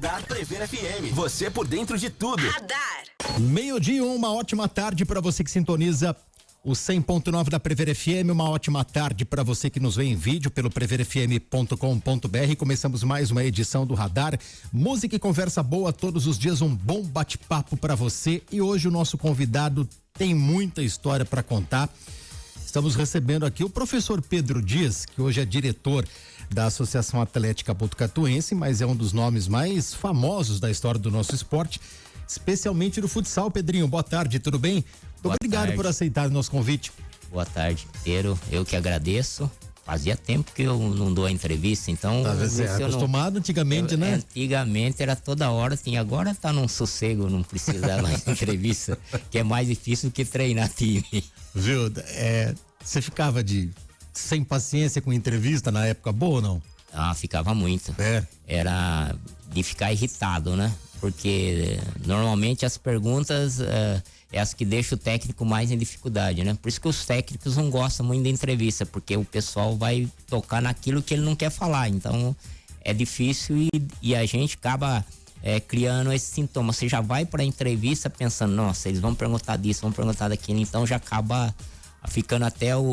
Radar Prever FM. Você por dentro de tudo. Radar. 12:01, uma ótima tarde para você que sintoniza o 100.9 da Prever FM. Uma ótima tarde para você que nos vê em vídeo pelo preverfm.com.br. Começamos mais uma edição do Radar. Música e conversa boa todos os dias, um bom bate-papo para você. E hoje o nosso convidado tem muita história para contar. Estamos recebendo aqui o professor Pedro Dias, que hoje é diretor da Associação Atlética Botucatuense, mas é um dos nomes mais famosos da história do nosso esporte, especialmente do futsal. Pedrinho, boa tarde, tudo bem? Muito obrigado por aceitar o nosso convite. Boa tarde, Pedro. Eu que agradeço. Fazia tempo que eu não dou a entrevista, então... Você é acostumado antigamente, né? Antigamente era toda hora, assim, agora tá num sossego, não precisa mais de entrevista, que é mais difícil do que treinar time. Viu? Você ficava sem paciência com entrevista na época boa ou não? Ah, ficava muito. Era de ficar irritado, né? Porque normalmente as perguntas é as que deixam o técnico mais em dificuldade, né? Por isso que os técnicos não gostam muito da entrevista, porque o pessoal vai tocar naquilo que ele não quer falar. Então é difícil e a gente acaba criando esse sintoma. Você já vai para a entrevista pensando, nossa, eles vão perguntar disso, vão perguntar daquilo, então já acaba ficando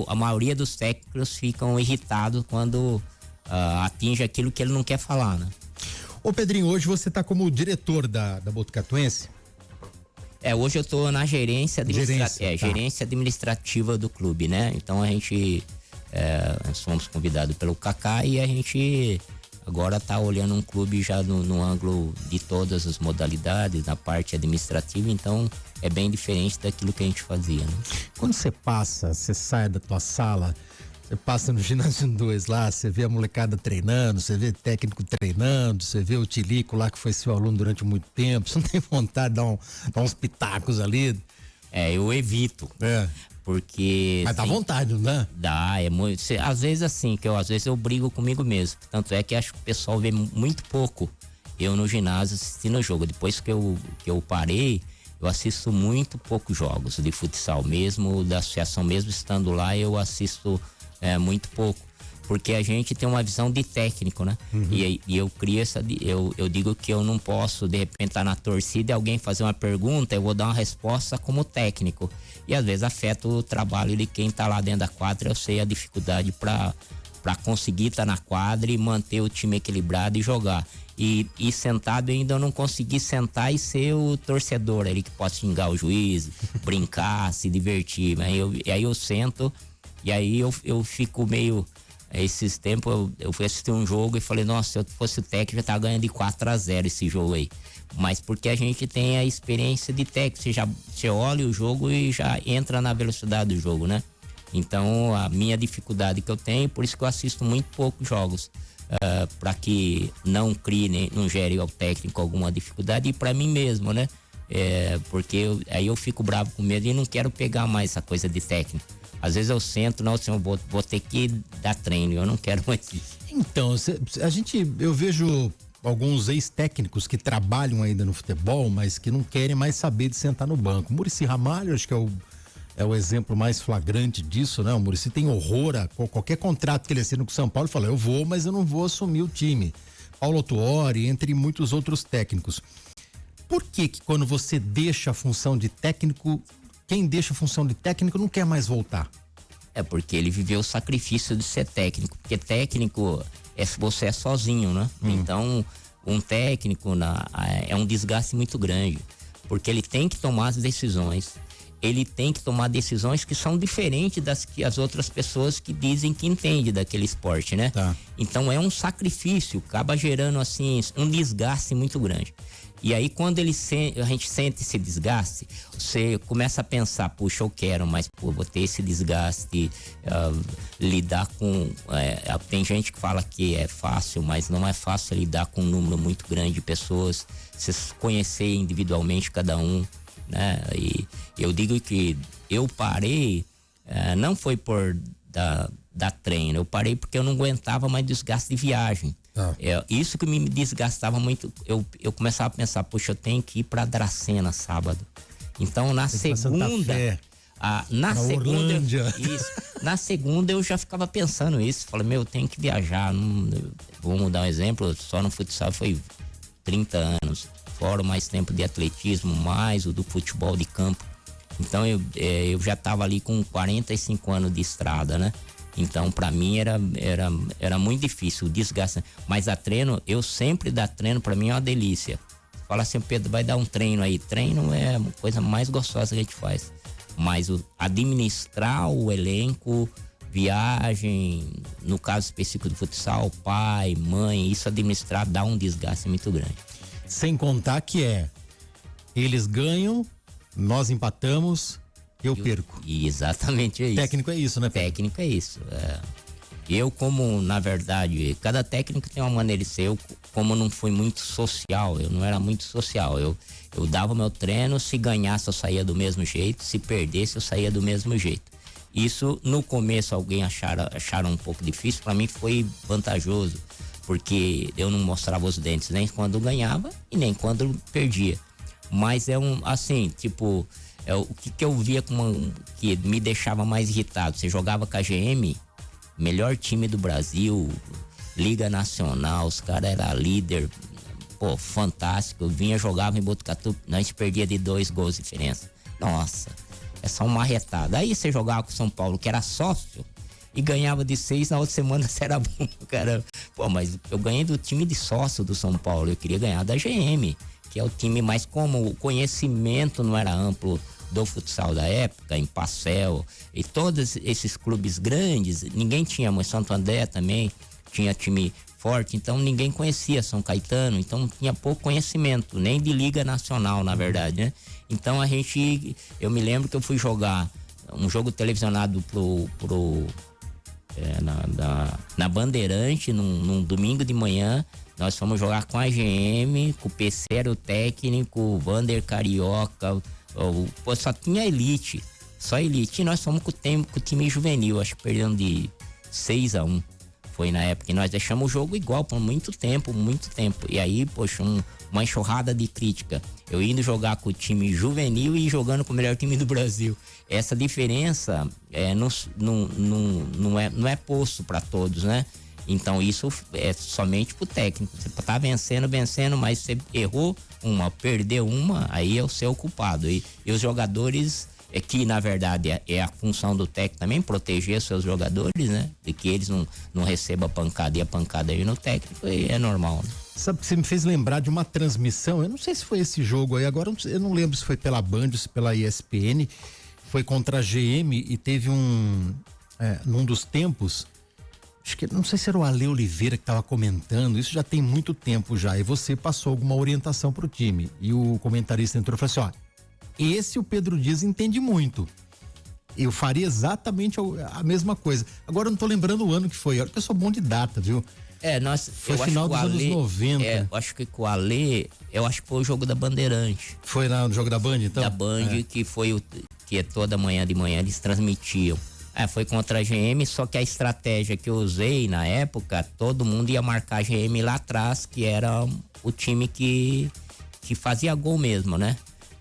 a maioria dos técnicos ficam irritados quando atinge aquilo que ele não quer falar, né? Ô Pedrinho, hoje você está como diretor da Botucatuense? Hoje eu tô na gerência administrativa do clube, né? Então nós fomos convidados pelo Kaká e a gente agora tá olhando um clube já no ângulo de todas as modalidades, na parte administrativa, então é bem diferente daquilo que a gente fazia, né? Quando você sai da tua sala, você passa no ginásio 2 lá, você vê a molecada treinando, você vê técnico treinando, você vê o Tilico lá que foi seu aluno durante muito tempo, você não tem vontade de dar uns pitacos ali? Eu evito. Porque... Mas dá vontade, né? Dá, é muito... Às vezes assim, às vezes eu brigo comigo mesmo. Tanto é que acho que o pessoal vê muito pouco eu no ginásio assistindo o jogo. Depois que eu parei, eu assisto muito poucos jogos de futsal mesmo, da associação mesmo estando lá, eu assisto muito pouco. Porque a gente tem uma visão de técnico, né? Uhum. E eu crio eu digo que eu não posso, de repente, estar na torcida e alguém fazer uma pergunta, eu vou dar uma resposta como técnico. E às vezes afeta o trabalho de quem tá lá dentro da quadra. Eu sei a dificuldade para conseguir estar na quadra e manter o time equilibrado e jogar. E sentado eu ainda não consegui sentar e ser o torcedor ali que pode xingar o juiz, brincar, se divertir. Mas aí eu sento e aí eu fico meio... Esses tempos eu fui assistir um jogo e falei, nossa, se eu fosse o técnico já tava ganhando de 4-0 esse jogo aí. Mas porque a gente tem a experiência de técnico, você olha o jogo e já entra na velocidade do jogo, né? Então a minha dificuldade que eu tenho, por isso que eu assisto muito poucos jogos, para que não crie, não gere ao técnico alguma dificuldade e para mim mesmo, né? Porque aí eu fico bravo com medo e não quero pegar mais essa coisa de técnico. Às vezes eu sento, não, assim, eu vou ter que dar treino, eu não quero mais isso. Então, eu vejo alguns ex-técnicos que trabalham ainda no futebol, mas que não querem mais saber de sentar no banco. Muricy Ramalho, acho que é o exemplo mais flagrante disso, né? O Muricy tem horror a qualquer contrato que ele assina com o São Paulo, fala, eu vou, mas eu não vou assumir o time. Paulo Tuori, entre muitos outros técnicos. Por que quando você deixa a função de técnico, quem deixa a função de técnico não quer mais voltar? Porque ele viveu o sacrifício de ser técnico, porque técnico você é sozinho, né? Então, um técnico é um desgaste muito grande, porque ele tem que tomar as decisões, ele tem que tomar decisões que são diferentes das que as outras pessoas que dizem que entendem daquele esporte, né? Tá. Então é um sacrifício, acaba gerando assim um desgaste muito grande. E aí quando a gente sente esse desgaste, você começa a pensar, puxa, eu quero, mas vou ter esse desgaste, lidar com... tem gente que fala que é fácil, mas não é fácil lidar com um número muito grande de pessoas, você conhecer individualmente cada um, né? E eu digo que eu parei, não foi por dar treino, eu parei porque eu não aguentava mais desgaste de viagem. Isso que me desgastava muito. Eu começava a pensar, poxa, eu tenho que ir pra Dracena sábado. Então na segunda, na segunda eu já ficava pensando isso. Falei, eu tenho que viajar. Vou dar um exemplo, só no futsal foi 30 anos, fora mais tempo de atletismo, mais o do futebol de campo. Então eu já estava ali com 45 anos de estrada, né? Então para mim era muito difícil, o desgaste. Mas a treino, eu sempre dar treino, para mim é uma delícia. Fala assim, Pedro, vai dar um treino aí. Treino é a coisa mais gostosa que a gente faz. Mas administrar o elenco, viagem, no caso específico do futsal, pai, mãe, isso administrar dá um desgaste muito grande. Sem contar que eles ganham, nós empatamos, eu perco. Exatamente isso. Técnico é isso, né, Pedro? Técnico é isso. Eu, como, na verdade, cada técnico tem uma maneira de ser. Eu, como não fui muito social, eu não era muito social. Eu dava meu treino, se ganhasse eu saía do mesmo jeito, se perdesse eu saía do mesmo jeito. Isso, no começo, alguém acharam um pouco difícil, para mim foi vantajoso, porque eu não mostrava os dentes nem quando ganhava e nem quando perdia. Mas assim, tipo, o que eu via que me deixava mais irritado, você jogava com a GM, melhor time do Brasil, Liga Nacional, os caras eram líder, pô, fantástico. Eu vinha, jogava em Botucatu, nós perdia de 2 gols de diferença. Nossa, é só uma retada. Aí você jogava com o São Paulo, que era sócio, e ganhava de 6, na outra semana você era bom, cara. Pô, mas eu ganhei do time de sócio do São Paulo, eu queria ganhar da GM, que é o time mais, como o conhecimento não era amplo do futsal da época, em Passel e todos esses clubes grandes, ninguém tinha, mas Santo André também tinha time forte, então ninguém conhecia São Caetano, então tinha pouco conhecimento, nem de Liga Nacional, na verdade, né? Então eu me lembro que eu fui jogar um jogo televisionado na Bandeirante, num domingo de manhã. Nós fomos jogar com a GM, com o PC era o técnico, o Vander Carioca, só tinha elite, só elite. E nós fomos com o time juvenil, acho que perdendo de 6-1. Foi na época que nós deixamos o jogo igual por muito tempo. E aí, poxa, uma enxurrada de crítica. Eu indo jogar com o time juvenil e jogando com o melhor time do Brasil. Essa diferença não é posto para todos, né? Então isso é somente pro técnico. Você tá vencendo, mas você errou perdeu uma, aí é o seu culpado. E os jogadores, que na verdade é a função do técnico também, proteger seus jogadores, né? De que eles não recebam pancada, e a pancada aí no técnico é normal, né? Sabe que você me fez lembrar de uma transmissão, eu não sei se foi esse jogo aí, agora eu não lembro se foi pela Band, se pela ESPN, foi contra a GM e teve num dos tempos, acho que, não sei se era o Ale Oliveira que estava comentando, isso já tem muito tempo já, e você passou alguma orientação pro time, e o comentarista entrou e falou assim, esse o Pedro Dias entende muito, eu faria exatamente a mesma coisa. Agora eu não tô lembrando o ano que foi, olha que eu sou bom de data, viu? Foi final dos anos 90. Eu acho que com o Ale, acho que foi o jogo da Bandeirante. Foi no jogo da Band, então? Da Band, que foi que toda manhã de manhã eles transmitiam. Foi contra a GM, só que a estratégia que eu usei na época, todo mundo ia marcar a GM lá atrás, que era o time que fazia gol mesmo, né?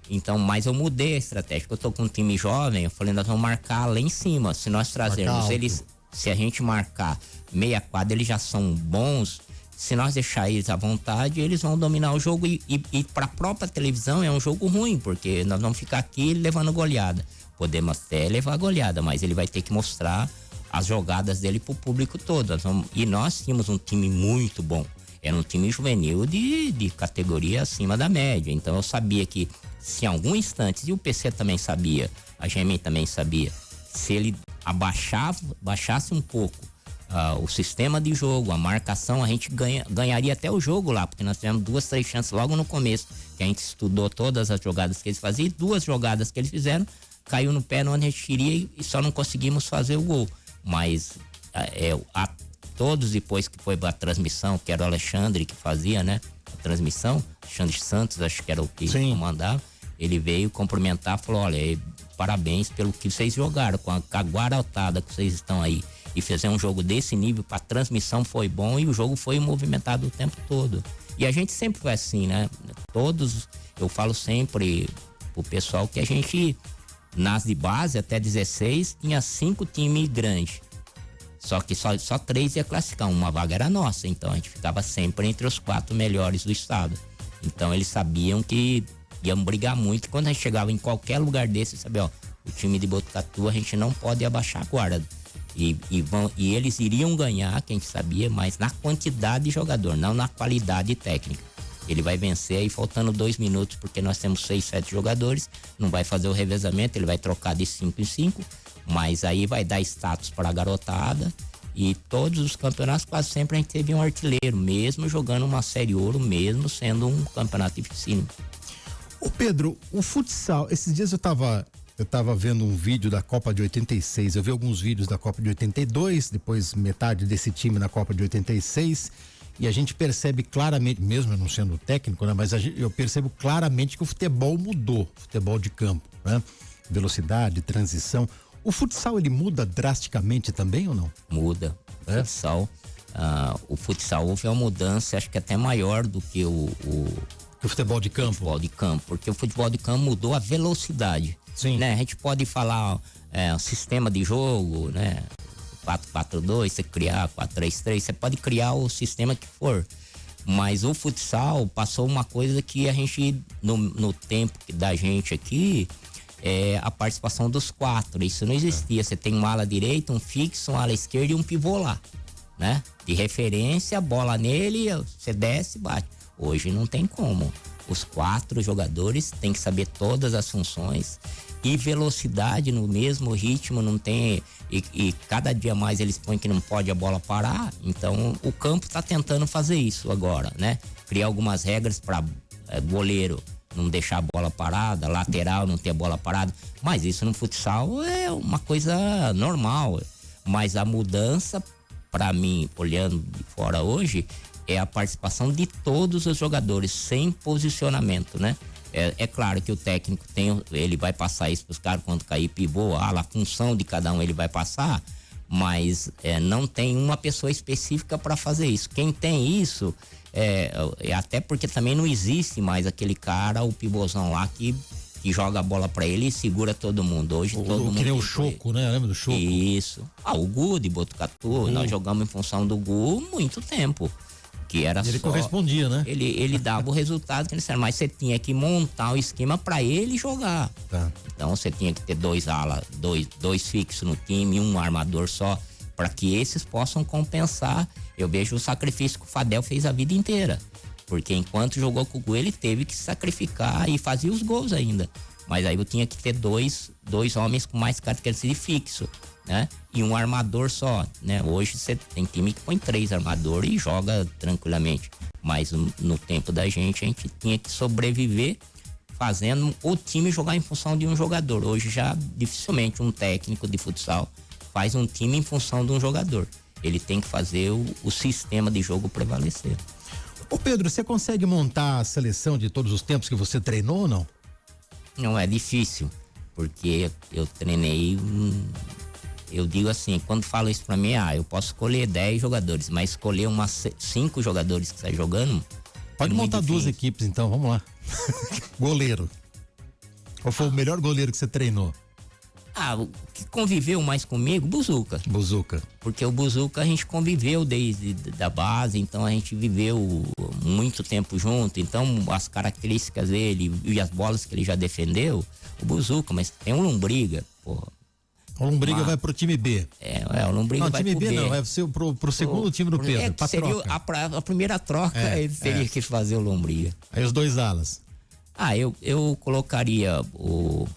Então, mas eu mudei a estratégia, porque eu tô com um time jovem, eu falei, nós vamos marcar lá em cima, se nós trazermos eles, se a gente marcar meia quadra, eles já são bons, se nós deixar eles à vontade, eles vão dominar o jogo e para a própria televisão é um jogo ruim, porque nós vamos ficar aqui levando goleada. Podemos até levar goleada, mas ele vai ter que mostrar as jogadas dele pro público todo. E nós tínhamos um time muito bom. Era um time juvenil de categoria acima da média. Então eu sabia que se em algum instante, e o PC também sabia, a GM também sabia, se ele baixasse um pouco o sistema de jogo, a marcação, a gente ganharia até o jogo lá, porque nós tivemos 2, 3 chances logo no começo, que a gente estudou todas as jogadas que eles faziam, e 2 jogadas que eles fizeram, caiu no pé onde a gente queria e só não conseguimos fazer o gol. Mas todos depois que foi a transmissão, que era o Alexandre que fazia, né? A transmissão, Alexandre Santos, acho que era o que comandava, ele veio cumprimentar, falou, olha, parabéns pelo que vocês jogaram, com a guarautada que vocês estão aí. E fizeram um jogo desse nível, pra transmissão foi bom e o jogo foi movimentado o tempo todo. E a gente sempre foi assim, né? Eu falo sempre pro pessoal que a gente, nas de base até 16, tinha 5 times grandes. Só que só 3 ia classificar, uma vaga era nossa, então a gente ficava sempre entre os 4 melhores do estado. Então eles sabiam que iam brigar muito. Quando a gente chegava em qualquer lugar desse, sabia, ó, o time de Botucatu a gente não pode abaixar a guarda. E eles iriam ganhar, que a gente sabia, mas na quantidade de jogador, não na qualidade técnica. Ele vai vencer aí faltando 2 minutos, porque nós temos 6, 7 jogadores, não vai fazer o revezamento, ele vai trocar de 5 em 5, mas aí vai dar status para a garotada. E todos os campeonatos, quase sempre a gente teve um artilheiro, mesmo jogando uma Série Ouro, mesmo sendo um campeonato dificílimo. Ô Pedro, o futsal, esses dias eu tava vendo um vídeo da Copa de 86, eu vi alguns vídeos da Copa de 82, depois metade desse time na Copa de 86, e a gente percebe claramente, mesmo eu não sendo técnico, né, mas eu percebo claramente que o futebol mudou, futebol de campo, né? Velocidade, transição. O futsal, ele muda drasticamente também ou não? Muda. O futsal houve uma mudança, acho que até maior do que o futebol de campo. Futebol de campo, porque o futebol de campo mudou a velocidade. Sim. Né? A gente pode falar o sistema de jogo, né? 4-4-2, você criar 4-3-3, você pode criar o sistema que for. Mas o futsal passou uma coisa que a gente, no tempo da gente aqui, a participação dos 4. Isso não existia. Você tem uma ala direita, um fixo, uma ala esquerda e um pivô lá, né? De referência, bola nele, você desce e bate. Hoje não tem como. Os 4 jogadores têm que saber todas as funções e velocidade no mesmo ritmo, não tem. E cada dia mais eles põem que não pode a bola parar. Então o campo está tentando fazer isso agora, né? Criar algumas regras para goleiro não deixar a bola parada, lateral não ter a bola parada. Mas isso no futsal é uma coisa normal. Mas a mudança, para mim, olhando de fora hoje, é a participação de todos os jogadores, sem posicionamento, né? É claro que o técnico ele vai passar isso para os caras quando cair pivô, a função de cada um ele vai passar, mas não tem uma pessoa específica para fazer isso. Quem tem isso, até porque também não existe mais aquele cara, o pivôzão lá que joga a bola para ele e segura todo mundo. Hoje todo mundo. Que nem o Choco, né? Lembra do Choco? Isso. O Gu de Botucatu, nós jogamos em função do Gu muito tempo. Que era ele correspondia, né? Ele dava o resultado que ele disse, mas você tinha que montar o esquema para ele jogar. Tá. Então você tinha que ter 2 alas, dois fixos no time, um armador só, para que esses possam compensar. Eu vejo o sacrifício que o Fadel fez a vida inteira, porque enquanto jogou com o Gu, ele teve que sacrificar e fazia os gols ainda. Mas aí eu tinha que ter dois homens com mais características de fixo, né? E um armador só, né? Hoje você tem time que põe 3 armadores e joga tranquilamente. Mas no tempo da gente, a gente tinha que sobreviver fazendo o time jogar em função de um jogador. Hoje já dificilmente um técnico de futsal faz um time em função de um jogador. Ele tem que fazer o sistema de jogo prevalecer. Ô Pedro, você consegue montar a seleção de todos os tempos que você treinou ou não? Não, é difícil, porque eu treinei, eu digo assim, quando falo isso pra mim, eu posso escolher 10 jogadores, mas escolher 5 jogadores que está jogando. Pode montar 2 equipes então, vamos lá. Goleiro. Qual foi o melhor goleiro que você treinou? O que conviveu mais comigo, Buzuca. Porque o Buzuca a gente conviveu desde da base, então a gente viveu muito tempo junto, então as características dele e as bolas que ele já defendeu, o Buzuca, mas tem o Lombriga, porra. O Lombriga vai pro time B. O Lombriga vai pro B. Não, time B não, vai ser pro segundo time do Pedro, pra seria troca. A primeira troca, ele teria que fazer o Lombriga. Aí os 2 alas. Eu colocaria o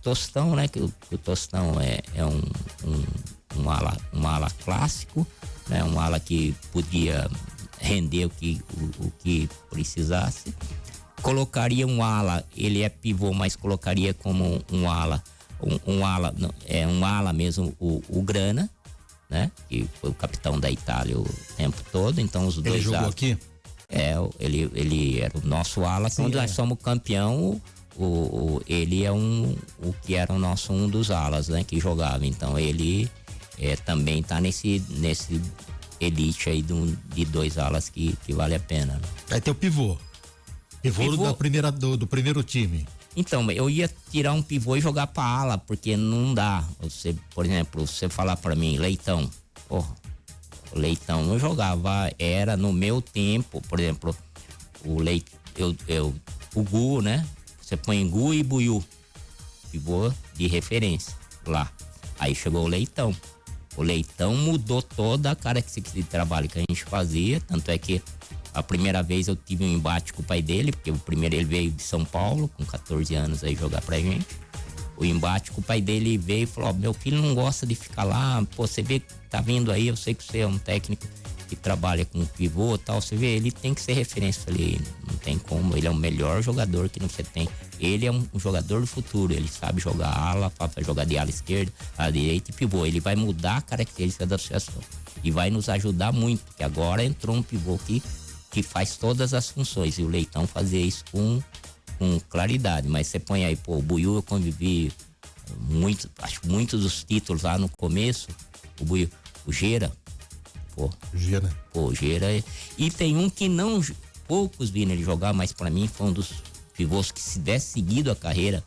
Tostão, né? Que o Tostão é um ala clássico, né? Um ala que podia render o que precisasse. Colocaria um ala, ele é pivô, mas colocaria como um ala mesmo, o Grana, né? Que foi o capitão da Itália o tempo todo, então os 2 Ele jogou aqui? Ele era o nosso ala, quando nós somos campeão, ele é o que era um dos alas, né? Que jogava, então ele também tá nesse elite aí de 2 alas que vale a pena. Né? Aí tem o pivô do primeiro time. Então, eu ia tirar um pivô e jogar pra ala, porque não dá. Você, por exemplo, você falar pra mim, Leitão, o Leitão eu jogava, era no meu tempo, por exemplo, o o Gu, né? Você põe Gu e Buiú, pivô de referência lá. Aí chegou o Leitão. O Leitão mudou toda a característica de trabalho que a gente fazia, tanto é que a primeira vez eu tive um embate com o pai dele, porque o primeiro ele veio de São Paulo, com 14 anos aí jogar pra gente. O embate com o pai dele veio e falou, meu filho não gosta de ficar lá, pô, você vê que tá vindo aí, eu sei que você é um técnico que trabalha com pivô e tal, você vê, ele tem que ser referência. Eu falei, não tem como, ele é o melhor jogador que você tem. Ele é um jogador do futuro, ele sabe jogar ala, sabe jogar de ala esquerda, ala direita e pivô. Ele vai mudar a característica da associação e vai nos ajudar muito, porque agora entrou um pivô que faz todas as funções, e o Leitão fazia isso com claridade. Mas você põe aí, pô, o Buiú eu convivi muito, acho muitos dos títulos lá no começo, o Buiú, o Gera, Gera. E tem um que não, poucos viram ele jogar, mas pra mim foi um dos pivôs que, se desse seguido a carreira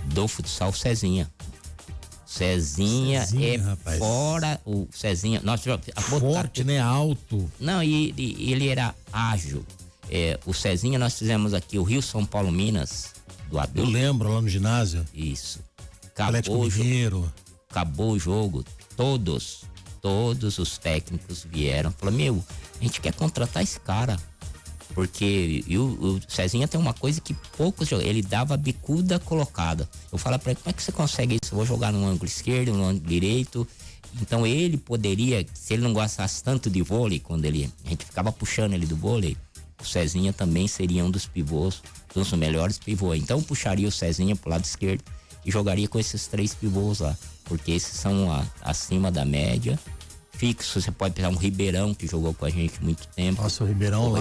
do futsal, Cezinha é, rapaz, fora o Cezinha. Nossa, forte, né? Alto. Não, e ele era ágil. O Cezinha, nós fizemos aqui o Rio São Paulo Minas do adulto. Eu lembro, lá no ginásio. Isso. Acabou o jogo. Todos os técnicos vieram. Falaram, meu, a gente quer contratar esse cara. Porque o Cezinha tem uma coisa que poucos jogam. Ele dava bicuda colocada. Eu falo pra ele, como é que você consegue isso? Eu vou jogar no ângulo esquerdo, no ângulo direito. Então ele poderia, se ele não gostasse tanto de vôlei, quando a gente ficava puxando ele do vôlei, o Cezinha também seria um dos pivôs, dos melhores pivôs. Então eu puxaria o Cezinha pro lado esquerdo e jogaria com esses 3 pivôs lá. Porque esses são acima da média. Fixo, você pode pegar um Ribeirão, que jogou com a gente muito tempo. Nossa, o Ribeirão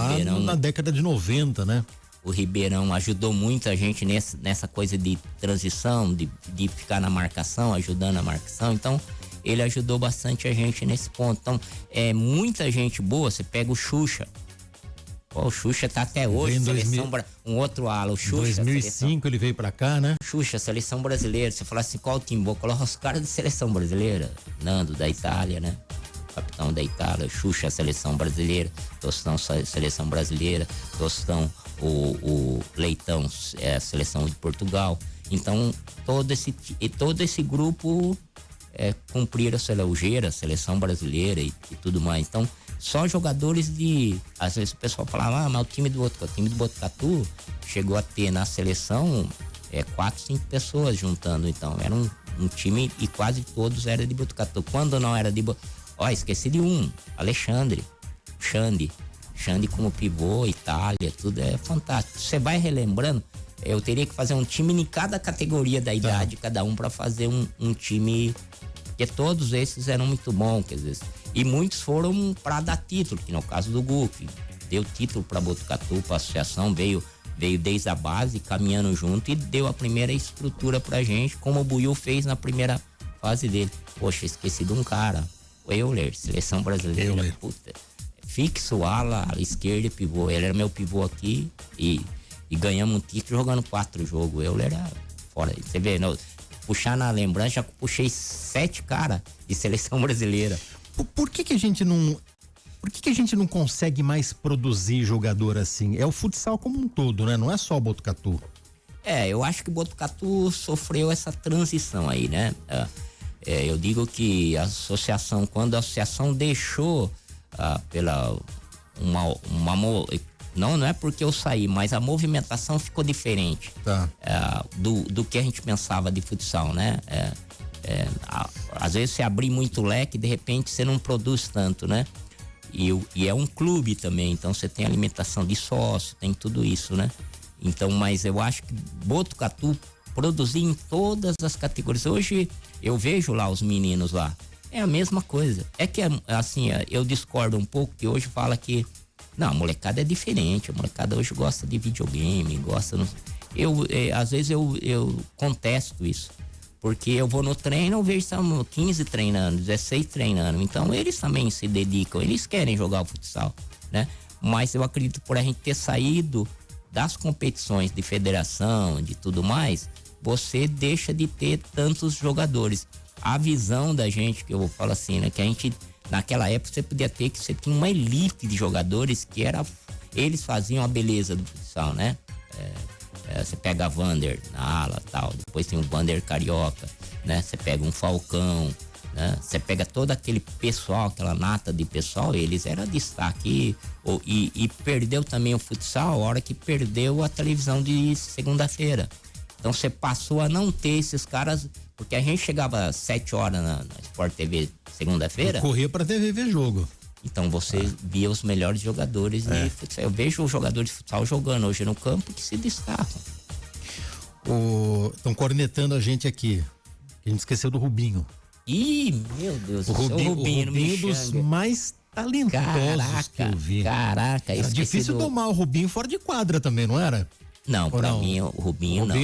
na década de 90, né? O Ribeirão ajudou muito a gente nessa coisa de transição, de ficar na marcação, ajudando a marcação. Então, ele ajudou bastante a gente nesse ponto. Então, muita gente boa. Você pega o Xuxa. O Xuxa tá até hoje, um outro ala, o Xuxa. Em 2005 ele veio pra cá, né? Xuxa, seleção brasileira. Você fala assim, qual o time bom? Coloca os caras da seleção brasileira. Nando, da Itália, né? Capitão da Itália, Xuxa, seleção brasileira, Tostão, seleção brasileira, Tostão, o Leitão, seleção de Portugal. Então, todo esse grupo cumpriram o Gera, seleção brasileira e tudo mais. Então, só jogadores às vezes o pessoal falava, mas o time do Botucatu chegou a ter na seleção 4, 5 pessoas juntando. Então, era um time e quase todos eram de Botucatu. Quando não era de Botucatu, esqueci de Alexandre, Xande como pivô, Itália, tudo é fantástico. Você vai relembrando, eu teria que fazer um time em cada categoria da idade, cada um, para fazer um time, porque todos esses eram muito bons, quer dizer, e muitos foram para dar título, que no caso do Gu, que deu título para Botucatu, para a associação, veio desde a base, caminhando junto, e deu a primeira estrutura pra gente, como o Buiú fez na primeira fase dele. Poxa, esqueci de um cara, o Euler, seleção brasileira, puta, fixo, ala esquerda e pivô. Ele era meu pivô aqui e ganhamos um título jogando 4 jogos. O Euler era fora. Você vê, puxar na lembrança, já puxei 7 caras de seleção brasileira. Por que a gente não consegue mais produzir jogador assim? É o futsal como um todo, né? Não é só o Botucatu. Eu acho que o Botucatu sofreu essa transição aí, né? Eu digo que a associação, quando a associação deixou não é porque eu saí, mas a movimentação ficou diferente do que a gente pensava de futsal, né? Às vezes você abrir muito leque, de repente você não produz tanto, né? E é um clube também, então você tem alimentação de sócio, tem tudo isso, né? Então, mas eu acho que Botucatu produzir em todas as categorias. Hoje eu vejo lá os meninos lá, é a mesma coisa. É que assim, eu discordo um pouco, que hoje fala que não, a molecada é diferente, a molecada hoje gosta de videogame, às vezes eu contesto isso, porque eu vou no treino, eu vejo estão 15 treinando, 16 treinando, então eles também se dedicam, eles querem jogar o futsal, né? Mas eu acredito, por a gente ter saído das competições de federação, de tudo mais, você deixa de ter tantos jogadores. A visão da gente, que eu falo assim, né? Que a gente, naquela época, você podia ter, que você tinha uma elite de jogadores que era Eles faziam a beleza do futsal, né? Você pega a Vander na ala, tal, depois tem o Vander Carioca, né? Você pega um Falcão, né? Você pega todo aquele pessoal, aquela nata de pessoal, eles eram destaque e perdeu também o futsal a hora que perdeu a televisão de segunda-feira. Então você passou a não ter esses caras, porque a gente chegava às 7 horas na Sport TV segunda-feira. Corria pra TV ver jogo. Então você via os melhores jogadores de futsal. Eu vejo os jogadores de futsal jogando hoje no campo que se destacam. Estão cornetando a gente aqui. A gente esqueceu do Rubinho. Ih, meu Deus, o Rubinho dos mais talentosos que eu vi. Caraca, era difícil tomar o Rubinho fora de quadra também, não era? Não, pra mim o Rubinho não.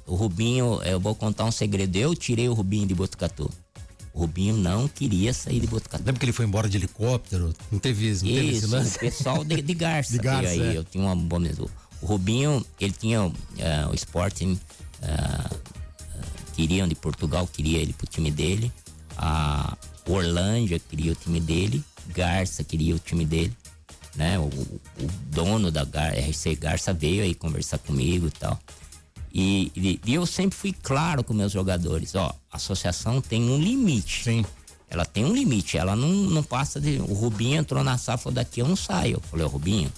O Rubinho, eu vou contar um segredo. Eu tirei o Rubinho de Botucatu. O Rubinho não queria sair de Botucatu. Lembra que ele foi embora de helicóptero? Não teve esse lance? O pessoal de Garça. De Garça, aí, eu tinha uma boa mesmo. O Rubinho, ele tinha o Sporting, queriam de Portugal, queria ele pro time dele. A Orlândia queria o time dele. Garça queria o time dele. Né? O dono da RC Garça veio aí conversar comigo e tal. E eu sempre fui claro com meus jogadores, ó, a associação tem um limite. Sim. Ela tem um limite, ela não passa de... O Rubinho entrou na safra, daqui eu não saio. Eu falei, Rubinho,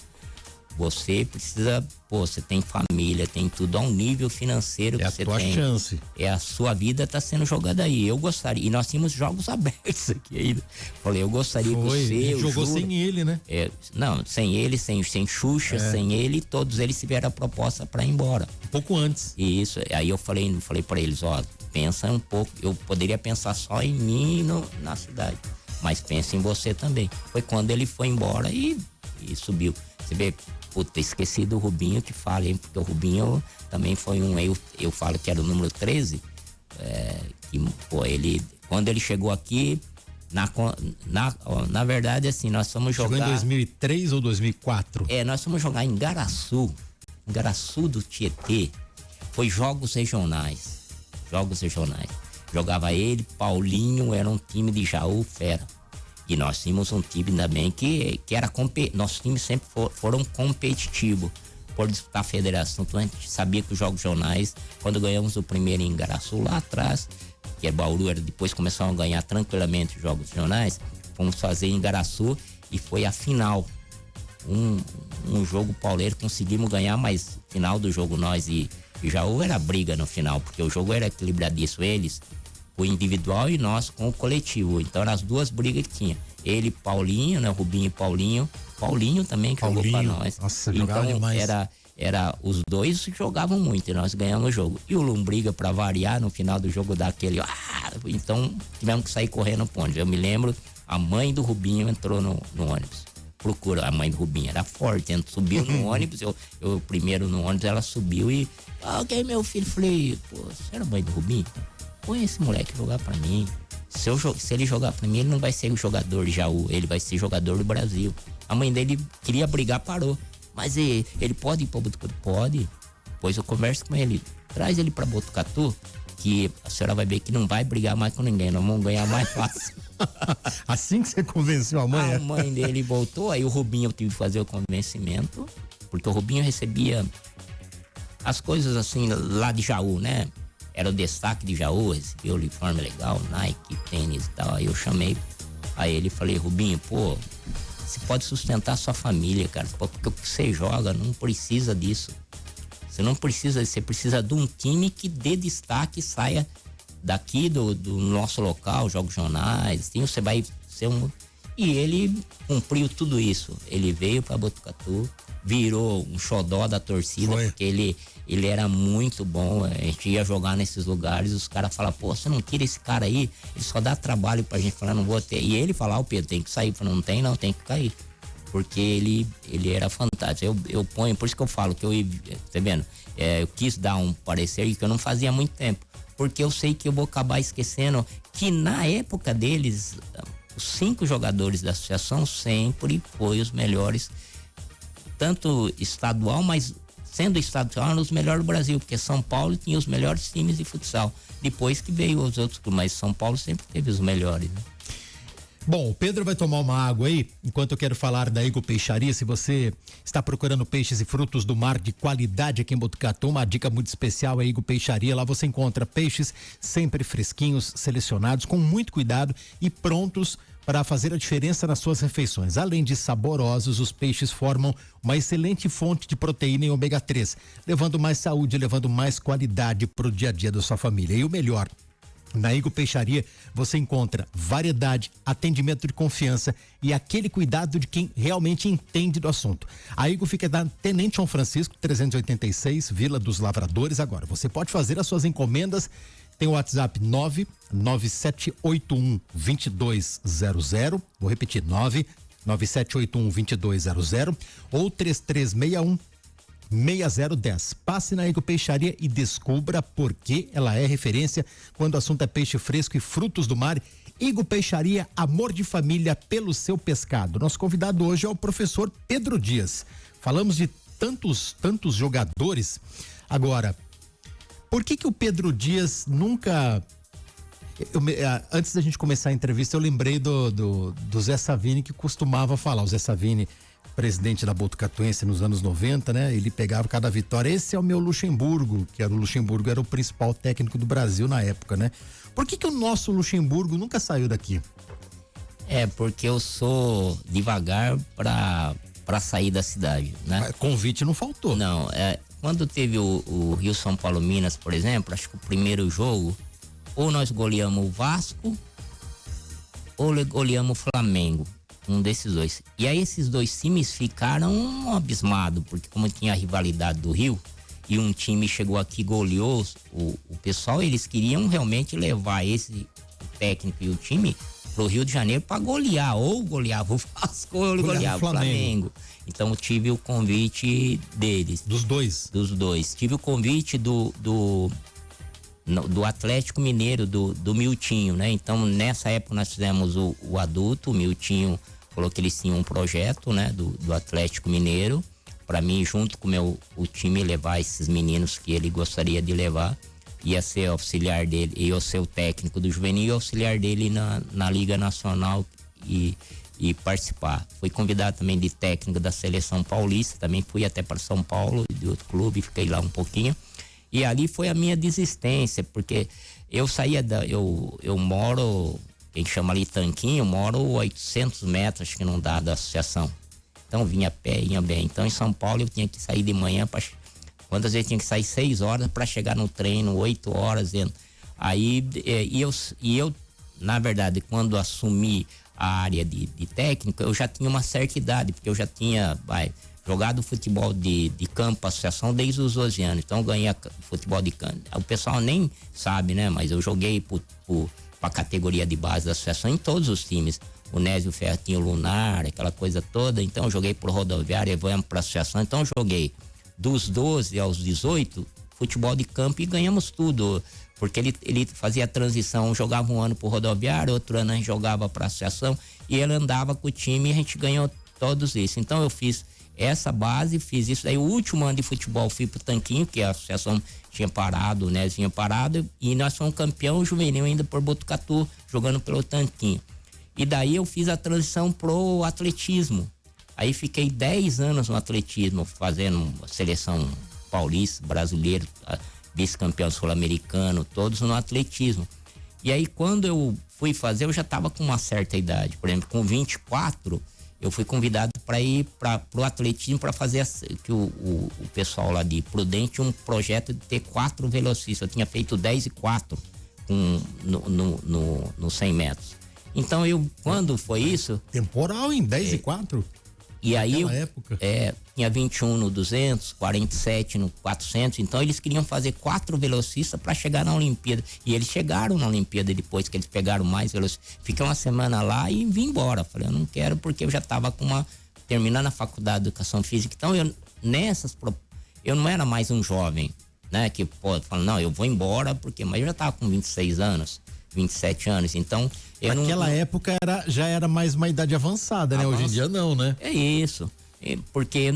você precisa, você tem família, tem tudo, ao nível financeiro que você tem. É a tua chance. A sua vida tá sendo jogada aí. Eu gostaria, e nós tínhamos jogos abertos aqui ainda. Falei, eu gostaria que você... jogou sem ele, né? Não, sem ele, sem Xuxa, sem ele, todos eles tiveram a proposta pra ir embora. Um pouco antes. Isso, aí eu falei pra eles, ó, pensa um pouco, eu poderia pensar só em mim na cidade, mas pensa em você também. Foi quando ele foi embora e subiu. Você vê, puta, esqueci do Rubinho que fala, hein? Porque o Rubinho também foi eu falo que era o número 13, que, pô, ele, quando ele chegou aqui, na verdade, assim, nós fomos jogar... Chegou em 2003 ou 2004? Nós fomos jogar em Garaçu do Tietê, foi jogos regionais. Jogava ele, Paulinho, era um time de Jaú fera. E nós tínhamos um time também que era nossos times sempre foram competitivos por disputar a federação. Então a gente sabia que os jogos jornais, quando ganhamos o primeiro em Garaçu lá atrás, que era Bauru, depois começaram a ganhar tranquilamente os jogos jornais, fomos fazer em Garaçu e foi a final. Um jogo pauleiro, conseguimos ganhar, mas final do jogo nós e Jaú era briga no final, porque o jogo era equilibradíssimo, eles o individual e nós com o coletivo. Então eram as duas brigas que tinha. Ele, Paulinho, né? Rubinho e Paulinho. Paulinho também que jogou pra nós. Nossa, então demais. era os dois jogavam muito e nós ganhamos o jogo. E o Lombriga, pra variar, no final do jogo dá aquele... então tivemos que sair correndo pro ônibus. Eu me lembro, a mãe do Rubinho entrou no ônibus. Procura, a mãe do Rubinho era forte, subiu no ônibus, eu primeiro no ônibus, ela subiu e... Ok, meu filho, falei, pô, você era a mãe do Rubinho? Põe esse moleque jogar pra mim. Se ele jogar pra mim, ele não vai ser o jogador de Jaú, ele vai ser jogador do Brasil. A mãe dele queria brigar, parou. Mas ele pode ir pra Botucatu? Pode. Depois eu converso com ele. Traz ele pra Botucatu, que a senhora vai ver que não vai brigar mais com ninguém, nós vamos ganhar mais fácil. Assim que você convenceu a mãe? A mãe dele voltou, aí o Rubinho tive que fazer o convencimento, porque o Rubinho recebia as coisas assim lá de Jaú, né? Era o destaque de Jaú, recebia o uniforme legal, Nike, tênis e tal. Aí eu chamei a ele e falei, Rubinho, pô, você pode sustentar sua família, cara, porque o que você joga não precisa disso. Você não precisa, você precisa de um time que dê destaque, saia daqui do nosso local, jogos jornais, assim, você vai ser um... E ele cumpriu tudo isso. Ele veio pra Botucatu, virou um xodó da torcida, porque ele era muito bom. A gente ia jogar nesses lugares, os caras falavam, pô, você não tira esse cara aí, ele só dá trabalho pra gente. Falar, não vou ter. E ele falava, o Pedro, tem que sair. Eu falei, não, tem que cair. Porque ele era fantástico. Eu ponho, por isso que eu falo que tá vendo? Eu quis dar um parecer que eu não fazia há muito tempo. Porque eu sei que eu vou acabar esquecendo que na época deles, os 5 jogadores da associação sempre foi os melhores, tanto estadual, mas sendo estadual, os melhores do Brasil, porque São Paulo tinha os melhores times de futsal. Depois que veio os outros, mas São Paulo sempre teve os melhores, né? Bom, o Pedro vai tomar uma água aí, enquanto eu quero falar da Igor Peixaria. Se você está procurando peixes e frutos do mar de qualidade aqui em Botucatu, uma dica muito especial é a Igor Peixaria. Lá você encontra peixes sempre fresquinhos, selecionados, com muito cuidado e prontos para fazer a diferença nas suas refeições. Além de saborosos, os peixes formam uma excelente fonte de proteína em ômega 3, levando mais saúde, levando mais qualidade para o dia a dia da sua família. E o melhor, na Igor Peixaria você encontra variedade, atendimento de confiança e aquele cuidado de quem realmente entende do assunto. A Igor fica da Tenente São Francisco, 386, Vila dos Lavradores. Agora, você pode fazer as suas encomendas. Tem o WhatsApp 99781-2200. Vou repetir, 99781-2200 ou 3361-6010. Passe na Igor Peixaria e descubra por que ela é referência quando o assunto é peixe fresco e frutos do mar. Igor Peixaria, amor de família pelo seu pescado. Nosso convidado hoje é o professor Pedro Dias. Falamos de tantos jogadores. Agora, por que o Pedro Dias nunca... antes da gente começar a entrevista, eu lembrei do Zé Savini, que costumava falar. O Zé Savini, presidente da Botucatuense nos anos 90, né? Ele pegava cada vitória. Esse é o meu Luxemburgo, que era o Luxemburgo, era o principal técnico do Brasil na época, né? Por que o nosso Luxemburgo nunca saiu daqui? Porque eu sou devagar pra sair da cidade, né? Convite não faltou. Não, quando teve o Rio São Paulo Minas, por exemplo, acho que o primeiro jogo, ou nós goleamos o Vasco, ou goleamos o Flamengo. Um desses dois. E aí esses dois times ficaram abismados, porque como tinha a rivalidade do Rio, e um time chegou aqui e goleou o pessoal, eles queriam realmente levar esse técnico e o time pro Rio de Janeiro para golear, ou goleava o Vasco, ou goleava o Flamengo. Então eu tive o convite deles. Dos dois? Dos dois. Tive o convite do Atlético Mineiro, do Miltinho, né? Então nessa época nós fizemos o adulto, o Miltinho falou que eles tinham um projeto, né? Do Atlético Mineiro, para mim junto com o time levar esses meninos que ele gostaria de levar, ia ser auxiliar dele, ia ser o técnico do juvenil e auxiliar dele na Liga Nacional e participar. Fui convidado também de técnico da Seleção Paulista, também fui até para São Paulo, de outro clube, fiquei lá um pouquinho. E ali foi a minha desistência, porque eu saía eu moro, a gente chama ali Tanquinho, eu moro 800 metros, acho que não dá, da associação. Então vinha a pé, ia bem. Então em São Paulo eu tinha que sair de manhã, quantas vezes tinha que sair 6 horas para chegar no treino, 8 horas. Aí, eu, na verdade, quando assumi a área de técnico, eu já tinha uma certa idade, porque eu já tinha, jogado futebol de campo, associação, desde os 12 anos. Então eu ganhei futebol de campo. O pessoal nem sabe, né? Mas eu joguei pra categoria de base da associação em todos os times. O Nésio Ferro tinha o Lunar, aquela coisa toda. Então eu joguei pro Rodoviário, levamos pra associação. Então eu joguei dos 12 aos 18 futebol de campo e ganhamos tudo. Porque ele fazia a transição, jogava um ano pro Rodoviário, outro ano a gente jogava pra associação e ele andava com o time e a gente ganhou todos isso. Então eu fiz essa base, fiz isso. Daí o último ano de futebol fui pro Tanquinho, que a associação tinha parado, né? Tinha parado, e nós fomos campeão juvenil ainda por Botucatu, jogando pelo Tanquinho. E daí eu fiz a transição pro atletismo. Aí fiquei 10 anos no atletismo, fazendo seleção paulista, brasileiro, vice-campeão sul-americano, todos no atletismo. E aí quando eu fui fazer, eu já estava com uma certa idade. Por exemplo, com 24, eu fui convidado para ir pro atletismo para fazer que o pessoal lá de Prudente tinha um projeto de ter 4 velocistas. Eu tinha feito 10 e 4 no 100 metros. Então quando foi isso... Temporal em 10 e 4? E aí naquela época. Tinha 21 no 200, 47 no 400, então eles queriam fazer 4 velocistas para chegar na Olimpíada. E eles chegaram na Olimpíada depois que eles pegaram mais velocistas. Fiquei uma semana lá e vim embora. Falei, eu não quero, porque eu já estava terminando a faculdade de Educação Física. Então eu não era mais um jovem, né? Que pode falar, não, eu vou embora, mas eu já estava com 26 anos, 27 anos, então... Naquela época já era mais uma idade avançada, né? Hoje em dia não, né? É isso. Porque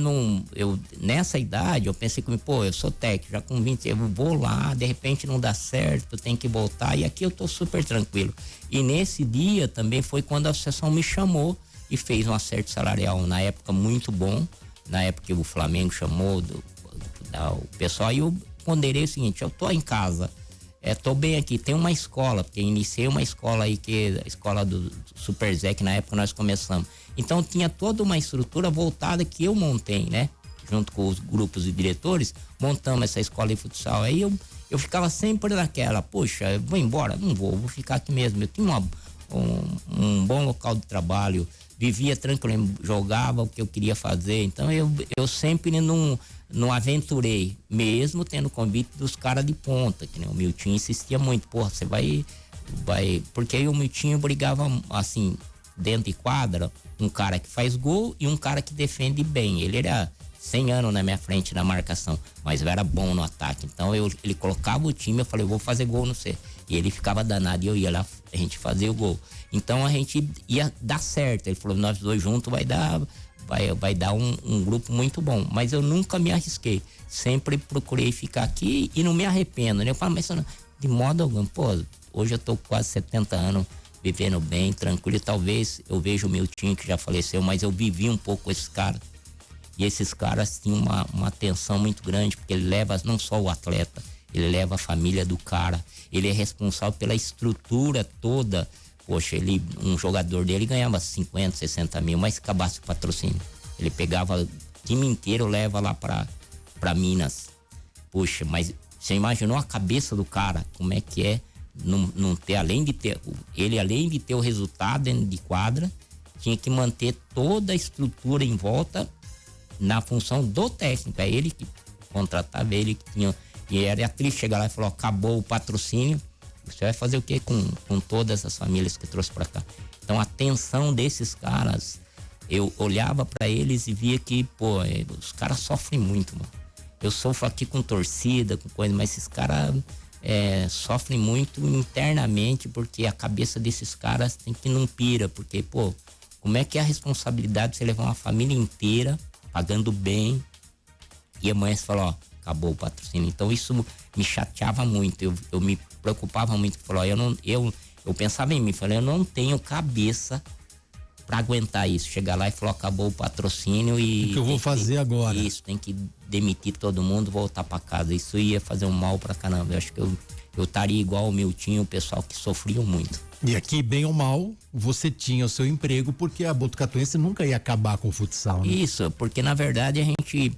nessa idade eu pensei comigo, pô, eu sou técnico, já com 20, eu vou lá, de repente não dá certo, tem que voltar, e aqui eu tô super tranquilo. E nesse dia também foi quando a associação me chamou e fez um acerto salarial, na época muito bom, na época que o Flamengo chamou o pessoal, e eu ponderei o seguinte, eu tô em casa, tô bem aqui, tem uma escola, porque iniciei uma escola aí, que é a escola do Super Zé, que na época nós começamos. Então tinha toda uma estrutura voltada que eu montei, né? Junto com os grupos de diretores, montamos essa escola de futsal. Aí eu ficava sempre naquela, poxa, eu vou embora? Não vou ficar aqui mesmo. Eu tinha um bom local de trabalho, vivia tranquilo, jogava o que eu queria fazer. Então eu sempre não aventurei, mesmo tendo convite dos caras de ponta, que nem o Miltinho insistia muito, porra, você vai, porque aí o Miltinho brigava assim, dentro de quadra, um cara que faz gol e um cara que defende bem. Ele era 100 anos na minha frente na marcação, mas eu era bom no ataque. Então ele colocava o time, eu falei, eu vou fazer gol no C. E ele ficava danado e eu ia lá, a gente fazia o gol. Então a gente ia dar certo. Ele falou, nós dois juntos vai dar um grupo muito bom. Mas eu nunca me arrisquei. Sempre procurei ficar aqui e não me arrependo, né? Eu falo, mas de modo algum, pô, hoje eu tô com quase 70 anos, vivendo bem, tranquilo. E talvez eu veja o meu time que já faleceu, mas eu vivi um pouco com esses caras. E esses caras tinham uma atenção muito grande, porque ele leva não só o atleta, ele leva a família do cara, ele é responsável pela estrutura toda. Poxa, um jogador dele ganhava 50, 60 mil, mas acabasse o patrocínio. Ele pegava o time inteiro, leva lá pra Minas. Poxa, mas você imaginou a cabeça do cara, como é que é não ter, além de ter o resultado dentro de quadra, tinha que manter toda a estrutura em volta na função do técnico. É ele que contratava, ele que tinha. E era triste chegar lá e falar, acabou o patrocínio, você vai fazer o quê com todas as famílias que trouxe pra cá? Então a atenção desses caras, eu olhava pra eles e via que, pô, os caras sofrem muito, mano. Eu sofro aqui com torcida, com coisa, mas esses caras sofrem muito internamente, porque a cabeça desses caras tem que não pira, porque, pô, como é que é a responsabilidade de você levar uma família inteira pagando bem e amanhã você fala, ó, acabou o patrocínio. Então isso me chateava muito, eu me preocupava muito, eu pensava em mim, falei, eu não tenho cabeça pra aguentar isso, chegar lá e falar, acabou o patrocínio e... O que eu vou fazer agora? Isso, tem que demitir todo mundo, voltar pra casa, isso ia fazer um mal pra caramba. Eu acho que eu estaria igual o Miltinho, o pessoal que sofriam muito. E aqui, bem ou mal, você tinha o seu emprego, porque a Botucatuense nunca ia acabar com o futsal, né? Isso, porque na verdade a gente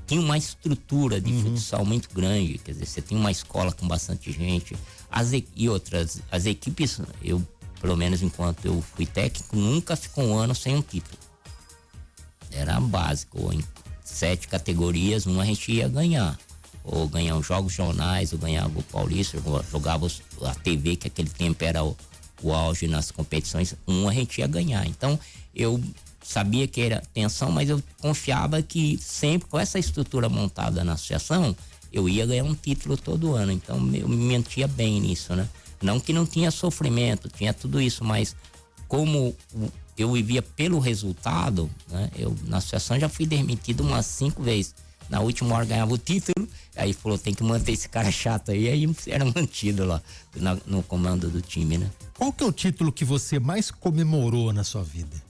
tinha uma estrutura de futsal muito grande, quer dizer, você tem uma escola com bastante gente, as equipes, eu, pelo menos enquanto eu fui técnico, nunca ficou um ano sem um título. Era básico, em 7 categorias, a gente ia ganhar. Ou ganhar os jogos jornais, ou ganhava o Paulista, jogava a TV, que aquele tempo era o auge nas competições, a gente ia ganhar. Então, eu sabia que era tensão, mas eu confiava que sempre com essa estrutura montada na associação, eu ia ganhar um título todo ano. Então, eu me mentia bem nisso, né? Não que não tinha sofrimento, tinha tudo isso, mas como eu vivia pelo resultado, né? Eu na associação já fui demitido umas 5 vezes. Na última hora ganhava o título, aí falou, tem que manter esse cara chato aí era mantido lá no comando do time, né? Qual que é o título que você mais comemorou na sua vida?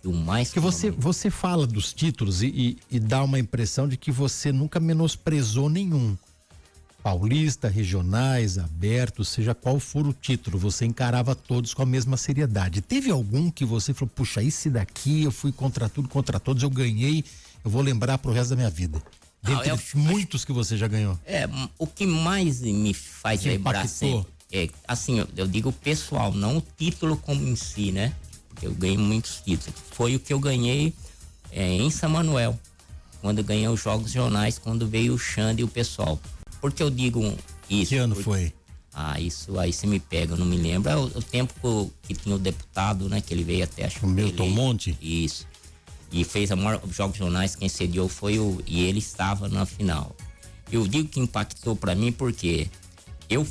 O mais que você fala dos títulos e dá uma impressão de que você nunca menosprezou nenhum. Paulista, regionais, abertos, seja qual for o título, você encarava todos com a mesma seriedade. Teve algum que você falou, puxa, esse daqui eu fui contra tudo, contra todos, eu ganhei, eu vou lembrar pro resto da minha vida. Dentre muitos que você já ganhou. O que mais me faz lembrar sempre, assim, eu digo pessoal, não o título como em si, né? Porque eu ganhei muitos títulos. Foi o que eu ganhei em São Manuel, quando eu ganhei os Jogos Jornais, quando veio o Xande e o pessoal. Por que eu digo isso? Que ano foi? Isso aí você me pega, eu não me lembro. É o tempo que tinha o deputado, né? Que ele veio até, acho que... O Milton Monte? Isso. E fez os Jogos Jornais, quem sediou foi e ele estava na final. Eu digo que impactou pra mim porque eu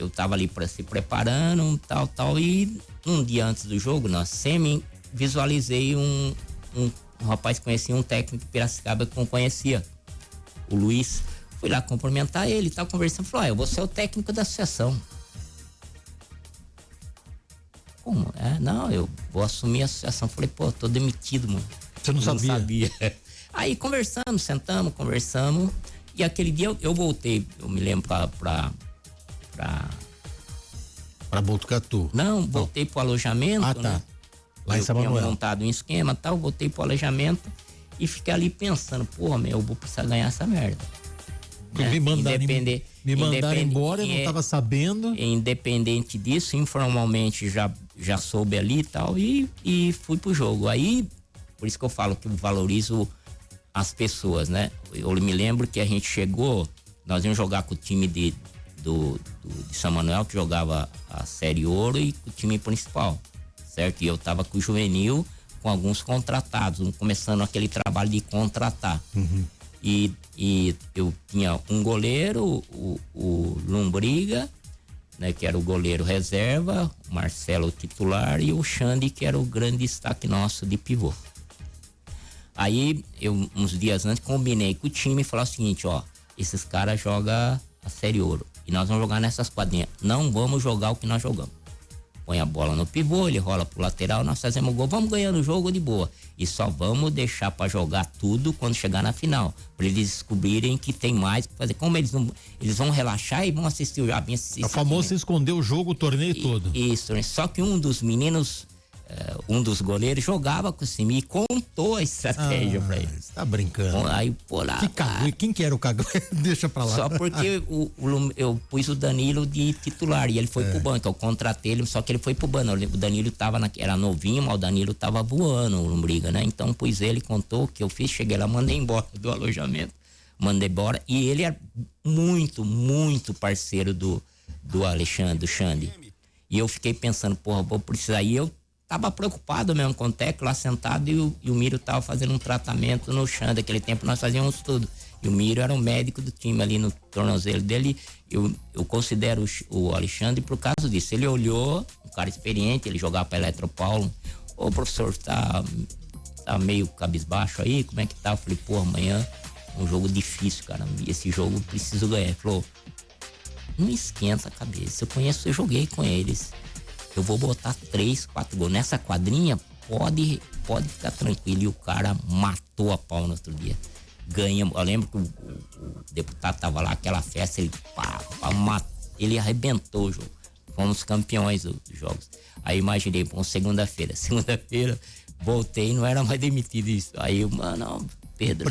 tava ali se preparando, tal, e um dia antes do jogo, na semi, visualizei um rapaz que conhecia, um técnico de Piracicaba que não conhecia, o Luiz. Fui lá cumprimentar ele, tava conversando, falou, eu vou ser o técnico da associação. Como? Não, eu vou assumir a associação. Falei, pô, tô demitido, mano. Você não sabia? Aí conversamos, sentamos, conversamos, e aquele dia eu voltei, eu me lembro pra Botucatu? Não, voltei pro alojamento, tá. né? Lá em São Manuel. Eu tinha montado um esquema e tal, voltei pro alojamento e fiquei ali pensando, porra, eu vou precisar ganhar essa merda. Me mandaram embora, eu não tava sabendo. Independente disso, informalmente já soube ali e tal, e fui pro jogo. Aí, por isso que eu falo que eu valorizo as pessoas, né? Eu me lembro que a gente chegou, nós íamos jogar com o time de São Manuel, que jogava a Série Ouro, e com o time principal, certo? E eu tava com o juvenil, com alguns contratados, começando aquele trabalho de contratar. Uhum. E eu tinha um goleiro, o Lombriga, né, que era o goleiro reserva, o Marcelo titular, e o Xande, que era o grande destaque nosso de pivô. Aí eu, uns dias antes, combinei com o time e falei o seguinte, ó, esses caras jogam a Série Ouro e nós vamos jogar nessas quadrinhas, não vamos jogar o que nós jogamos. Põe a bola no pivô, ele rola pro lateral, nós fazemos gol, vamos ganhando o jogo de boa. E só vamos deixar para jogar tudo quando chegar na final, para eles descobrirem que tem mais que fazer. Como eles vão relaxar e vão assistir o Jabim. O famoso esconder o jogo, o torneio todo. Isso, só que um dos meninos, um dos goleiros jogava com o time e contou a estratégia pra ele. Você tá brincando. Bom, aí, pô, lá. Que cagou? Quem que era o cagão? Deixa pra lá. Só porque eu pus o Danilo de titular e ele foi pro banco. Eu contratei ele, só que ele foi pro banco. O Danilo era novinho, mas o Danilo tava voando, o Lombriga, né? Então pus ele, contou o que eu fiz, cheguei lá, mandei embora do alojamento. Embora. E ele é muito, muito parceiro do Alexandre, do Xande. E eu fiquei pensando, porra, vou precisar. E eu tava preocupado mesmo com o técnico lá sentado e o Miro tava fazendo um tratamento no Xande. Naquele tempo nós fazíamos tudo. E o Miro era o médico do time ali no tornozelo dele. Eu considero o Alexandre por causa disso. Ele olhou, um cara experiente, ele jogava pra Eletropaulo. Ô, professor, tá meio cabisbaixo aí? Como é que tá? Eu falei, pô, amanhã é um jogo difícil, cara. E esse jogo eu preciso ganhar. Ele falou, não esquenta a cabeça. Eu joguei com eles. Eu vou botar 3, 4 gols. Nessa quadrinha, pode ficar tranquilo. E o cara matou a pau no outro dia. Ganhamos. Eu lembro que o deputado tava lá, aquela festa, ele arrebentou o jogo. Fomos campeões dos jogos. Aí imaginei, bom, segunda-feira, voltei, não era mais demitido isso. Aí, mano, Pedro.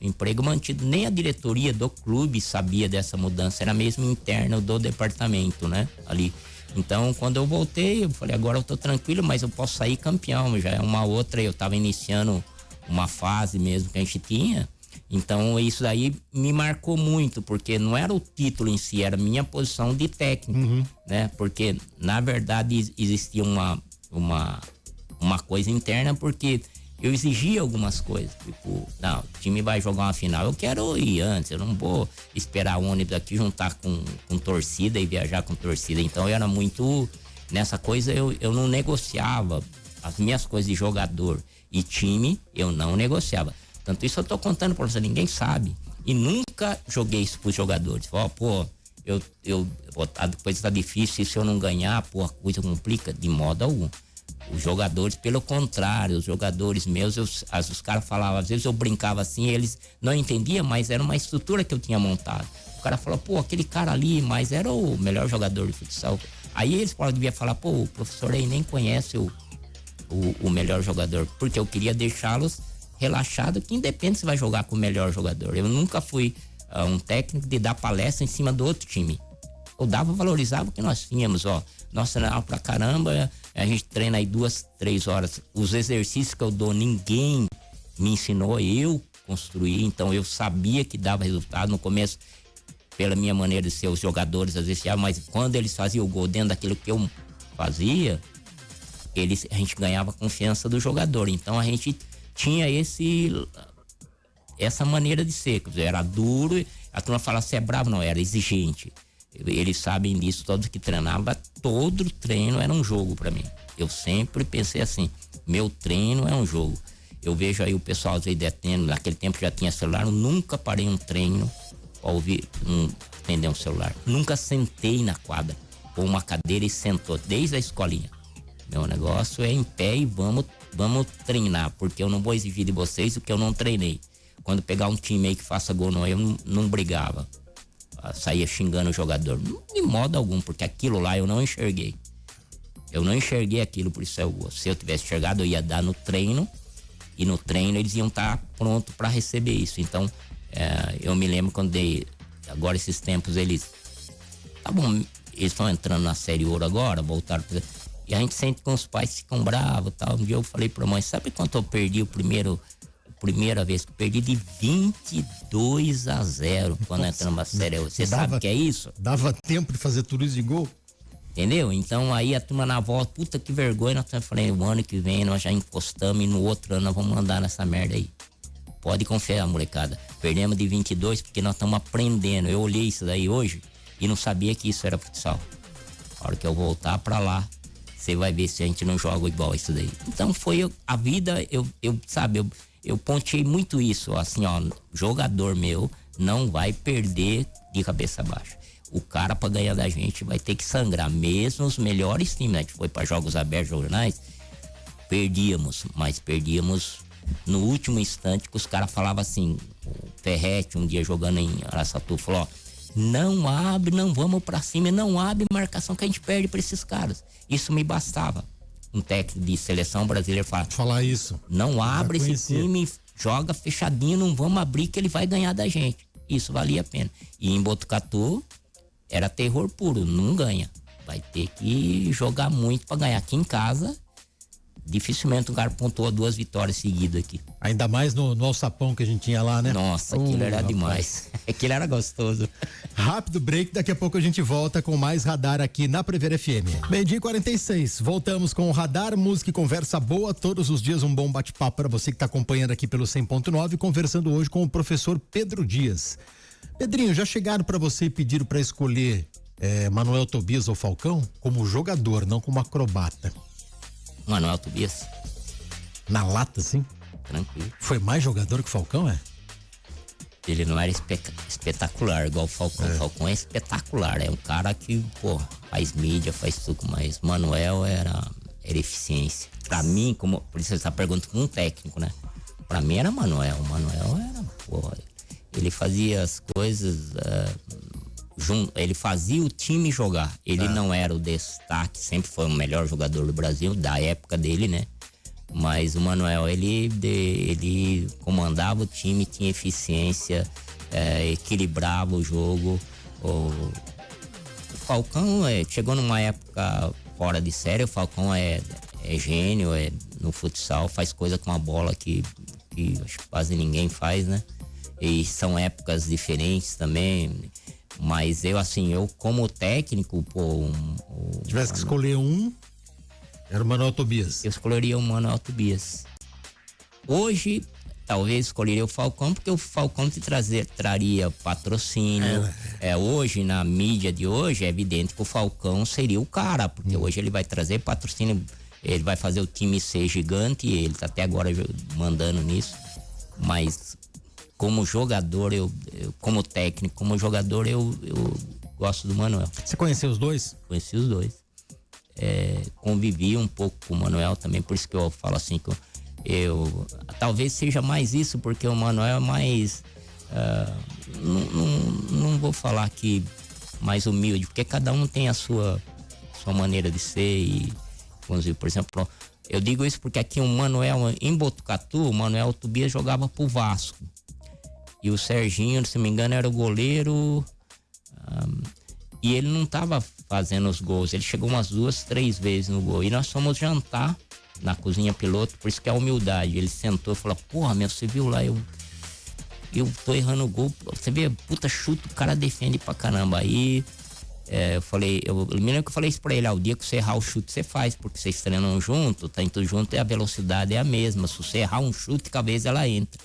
Emprego mantido. Nem a diretoria do clube sabia dessa mudança, era mesmo interno do departamento, né? Ali. Então, quando eu voltei, eu falei, agora eu tô tranquilo, mas eu posso sair campeão. Já é uma outra, eu tava iniciando uma fase mesmo que a gente tinha. Então, isso aí me marcou muito, porque não era o título em si, era a minha posição de técnico, né? Porque, na verdade, existia uma coisa interna, porque eu exigia algumas coisas, tipo, não, o time vai jogar uma final, eu quero ir antes, eu não vou esperar o ônibus aqui, juntar com torcida e viajar com torcida. Então eu era muito, nessa coisa eu não negociava as minhas coisas de jogador e time, eu não negociava. Tanto isso eu tô contando pra você, ninguém sabe. E nunca joguei isso pros jogadores. Pô, a coisa tá difícil, se eu não ganhar, pô, a coisa complica de modo algum. Os jogadores, pelo contrário, os jogadores meus, os caras falavam, às vezes eu brincava assim, eles não entendiam, mas era uma estrutura que eu tinha montado. O cara falou, pô, aquele cara ali, mas era o melhor jogador de futsal. Aí eles deviam falar, pô, o professor aí nem conhece o melhor jogador, porque eu queria deixá-los relaxados, que independe se vai jogar com o melhor jogador. Eu nunca fui um técnico de dar palestra em cima do outro time. Eu valorizava o que nós tínhamos, nós treinávamos pra caramba, a gente treina aí 2, 3 horas. Os exercícios que eu dou, ninguém me ensinou, eu construí, então eu sabia que dava resultado no começo, pela minha maneira de ser, os jogadores às vezes, mas quando eles faziam o gol dentro daquilo que eu fazia, a gente ganhava a confiança do jogador. Então a gente tinha essa maneira de ser, quer dizer, era duro, a turma fala, você é bravo, não, era exigente. Eles sabem disso, todos que treinavam, todo treino era um jogo para mim. Eu sempre pensei assim, meu treino é um jogo. Eu vejo aí o pessoal às vezes detendo, naquele tempo já tinha celular, eu nunca parei um treino pra ouvir, atender um celular. Nunca sentei na quadra, com uma cadeira e sentou, desde a escolinha. Meu negócio é em pé e vamos treinar, porque eu não vou exigir de vocês o que eu não treinei. Quando pegar um time aí que faça gol, eu não brigava. Saía xingando o jogador. De modo algum, porque aquilo lá eu não enxerguei. Eu não enxerguei aquilo, por isso é o gol. Se eu tivesse enxergado, eu ia dar no treino. E no treino eles iam estar prontos para receber isso. Então, eu me lembro quando agora esses tempos eles... Tá bom, eles estão entrando na Série Ouro agora, voltaram... E a gente sente que os pais ficam bravos e tal. Um dia eu falei pra mãe, sabe quanto eu perdi primeira vez que eu perdi? De 22-0 quando entramos na Série Ouro. Você sabe o que é isso? Dava tempo de fazer tudo isso de gol? Entendeu? Então aí a turma na volta, puta que vergonha, eu falei, o ano que vem nós já encostamos e no outro ano nós vamos mandar nessa merda aí. Pode confiar, molecada. Perdemos de 22 porque nós estamos aprendendo. Eu olhei isso daí hoje e não sabia que isso era futsal. A hora que eu voltar pra lá, você vai ver se a gente não joga igual isso daí. Então foi a vida, eu pontuei muito isso, assim, ó, jogador meu não vai perder de cabeça baixa. O cara pra ganhar da gente vai ter que sangrar, mesmo os melhores times, né? A gente foi pra jogos abertos, jornais, mas perdíamos no último instante, que os caras falavam assim, o Ferretti um dia jogando em Araçatu, falou, ó, não abre, não vamos pra cima, não abre marcação que a gente perde pra esses caras. Isso me bastava. Um técnico de seleção brasileira falar isso. Não abre esse time, joga fechadinho, não vamos abrir que ele vai ganhar da gente. Isso valia a pena. E em Botucatu era terror puro, não ganha. Vai ter que jogar muito pra ganhar. Aqui em casa, dificilmente o cara pontuou 2 vitórias seguidas aqui. Ainda mais no alçapão que a gente tinha lá, né? Nossa, aquilo era demais. Aquilo era gostoso. Rápido break, daqui a pouco a gente volta com mais Radar aqui na Prever FM. 12:46, voltamos com o Radar, música e conversa boa, todos os dias um bom bate-papo para você que está acompanhando aqui pelo 100.9, conversando hoje com o professor Pedro Dias. Pedrinho, já chegaram para você e pediram para escolher Manuel Tobias ou Falcão? Como jogador, não como acrobata. Manuel Tobias. Na lata, sim? Tranquilo. Foi mais jogador que o Falcão, é? Ele não era espetacular igual o Falcão. O Falcão é espetacular. É um cara que, pô, faz mídia, faz tudo, mas Manuel era eficiência. Pra mim, por isso você tá perguntando com um técnico, né? Pra mim era Manuel. O Manuel era, pô, ele fazia as coisas junto, ele fazia o time jogar. Ele não era o destaque, sempre foi o melhor jogador do Brasil, da época dele, né? Mas o Manuel, ele comandava o time, tinha eficiência, equilibrava o jogo. O Falcão chegou numa época fora de série. O Falcão é gênio, no futsal, faz coisa com a bola que acho que quase ninguém faz, né? E são épocas diferentes também. Mas eu como técnico, pô... Tivesse que escolher um... Era o Manuel Tobias. Eu escolheria o Manuel Tobias. Hoje, talvez escolheria o Falcão, porque o Falcão traria patrocínio. Hoje, na mídia de hoje, é evidente que o Falcão seria o cara, porque hoje ele vai trazer patrocínio, ele vai fazer o time ser gigante, e ele tá até agora mandando nisso. Mas, como jogador, como técnico, como jogador, eu gosto do Manuel. Você conheceu os dois? Conheci os dois. Convivi um pouco com o Manuel também, por isso que eu falo assim que eu talvez seja mais isso, porque o Manuel é mais não vou falar que mais humilde, porque cada um tem a sua maneira de ser. E, por exemplo, eu digo isso porque aqui o Manuel, em Botucatu, o Manuel Tobias jogava pro Vasco, e o Serginho, se não me engano, era o goleiro, e ele não tava fazendo os gols. Ele chegou umas 2, 3 vezes no gol. E nós fomos jantar na cozinha piloto, por isso que é a humildade. Ele sentou e falou, porra, meu, você viu lá, eu tô errando o gol. Você vê, puta chute, o cara defende pra caramba. Aí eu me lembro que eu falei isso pra ele, o dia que você errar o chute, você faz, porque vocês treinam junto, tá indo junto, e a velocidade é a mesma. Se você errar um chute, talvez ela entre.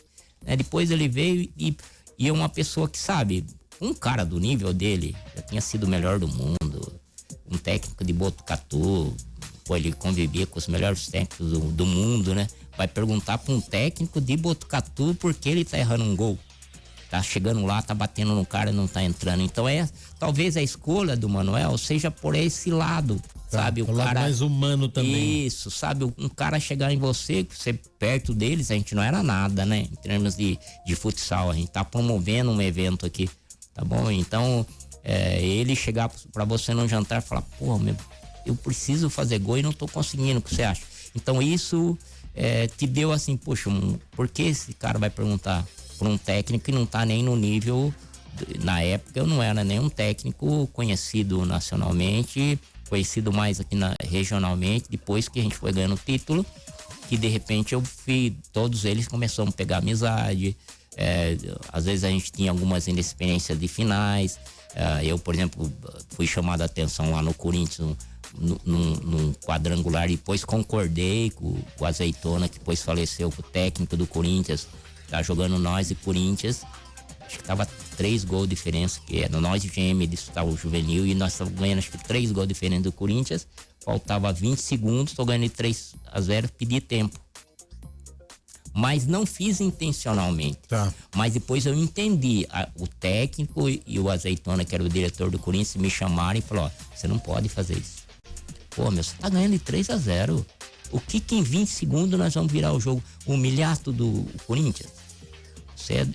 Depois ele veio e é uma pessoa que sabe, um cara do nível dele, já tinha sido o melhor do mundo, um técnico de Botucatu, ele convivia com os melhores técnicos do mundo, né? Vai perguntar para um técnico de Botucatu por que ele tá errando um gol. Tá chegando lá, tá batendo no cara e não tá entrando. Então talvez a escolha do Manuel seja por esse lado, sabe? O lado cara mais humano também. Isso, sabe? Um cara chegar em você perto deles, a gente não era nada, né? Em termos de futsal, a gente tá promovendo um evento aqui, tá bom? Então, ele chegar pra você num jantar e falar, pô, eu preciso fazer gol e não tô conseguindo, o que você acha? Então isso te deu assim, poxa, por que esse cara vai perguntar por um técnico que não tá nem no nível, na época eu não era nenhum técnico conhecido nacionalmente, conhecido mais aqui regionalmente, depois que a gente foi ganhando o título, que de repente todos eles começaram a pegar amizade, às vezes a gente tinha algumas inexperiências de finais, eu, por exemplo, fui chamado a atenção lá no Corinthians, num quadrangular, depois concordei com o Azeitona, que depois faleceu, com o técnico do Corinthians, tá jogando nós e Corinthians, acho que tava 3 gols de diferença, que era nós e GM disputava o juvenil, e nós estávamos ganhando acho que 3 gols de diferença do Corinthians, faltava 20 segundos, tô ganhando 3-0, pedi tempo. Mas não fiz intencionalmente. Tá. Mas depois eu entendi, o técnico e o Azeitona, que era o diretor do Corinthians, me chamaram e falaram, ó, você não pode fazer isso. Pô, você tá ganhando de 3-0. O que em 20 segundos nós vamos virar o jogo? Humilhado do Corinthians?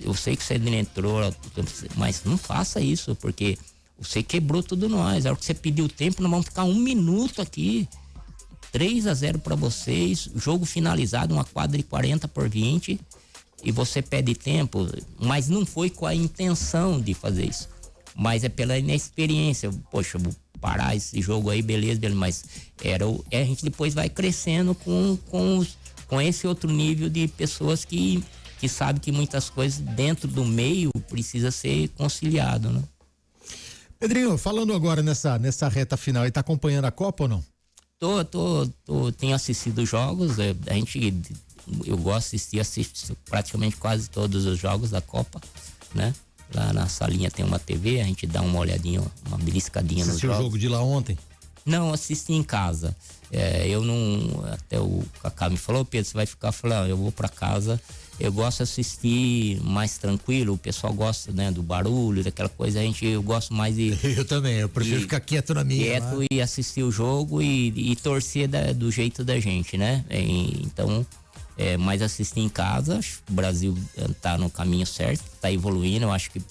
Eu sei que você entrou, mas não faça isso, porque você quebrou tudo nós. A hora que você pediu tempo, nós vamos ficar 1 minuto aqui. 3-0 para vocês, jogo finalizado, uma quadra de 40/20, e você pede tempo, mas não foi com a intenção de fazer isso. Mas é pela inexperiência. Poxa, vou parar esse jogo aí, beleza, mas a gente depois vai crescendo com esse outro nível de pessoas que sabe que muitas coisas dentro do meio precisa ser conciliado, né? Pedrinho, falando agora nessa reta final, e tá acompanhando a Copa ou não? Tenho assistido jogos, eu gosto de assistir praticamente quase todos os jogos da Copa, né? Lá na salinha tem uma TV, a gente dá uma olhadinha, uma beliscadinha nos jogos. Assistiu o jogo de lá ontem? Não, assisti em casa. Até o Cacá me falou, Pedro, você vai ficar falando, eu vou pra casa. Eu gosto de assistir mais tranquilo, o pessoal gosta, né, do barulho, daquela coisa, eu gosto mais de... Eu também, eu prefiro ficar quieto na minha. Quieto lá. E assistir o jogo e torcer do jeito da gente, né? Então, mas assistir em casa, acho que o Brasil tá no caminho certo, tá evoluindo, eu acho que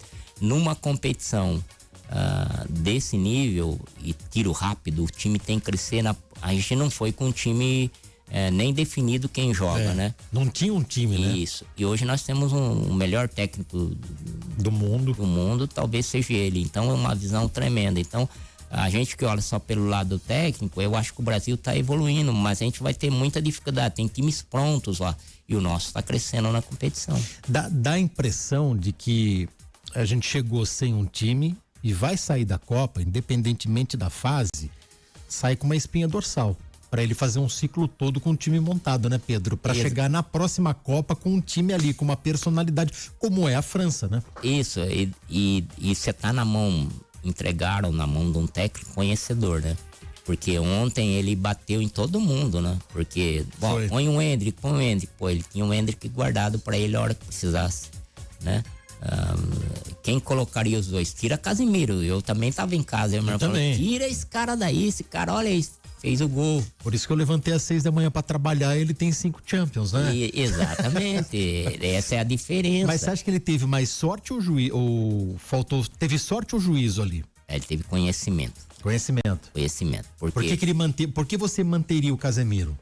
numa competição desse nível e tiro rápido, o time tem que crescer, a gente não foi com um time... nem definido quem joga, né? Não tinha um time, né? Isso. E hoje nós temos um melhor técnico do mundo, talvez seja ele. Então é uma visão tremenda. Então, a gente que olha só pelo lado técnico, eu acho que o Brasil está evoluindo, mas a gente vai ter muita dificuldade. Tem times prontos lá. E o nosso está crescendo na competição. Dá a impressão de que a gente chegou sem um time e vai sair da Copa, independentemente da fase, sai com uma espinha dorsal. Para ele fazer um ciclo todo com o time montado, né, Pedro? Para chegar na próxima Copa com um time ali, com uma personalidade, como é a França, né? Isso, e você tá entregaram na mão de um técnico conhecedor, né? Porque ontem ele bateu em todo mundo, né? Porque, põe o Hendrick, pô, ele tinha o Hendrick guardado para ele a hora que precisasse, né? Quem colocaria os dois? Tira Casemiro, eu também tava em casa, eu também. Tira esse cara daí, esse cara, olha isso. Fez o gol. Por isso que eu levantei às 6 da manhã para trabalhar, ele tem 5 Champions, né? Exatamente. Essa é a diferença. Mas você acha que ele teve mais sorte ou faltou? Teve sorte ou juízo ali? Ele teve conhecimento. Conhecimento. Por que você manteria o Casemiro?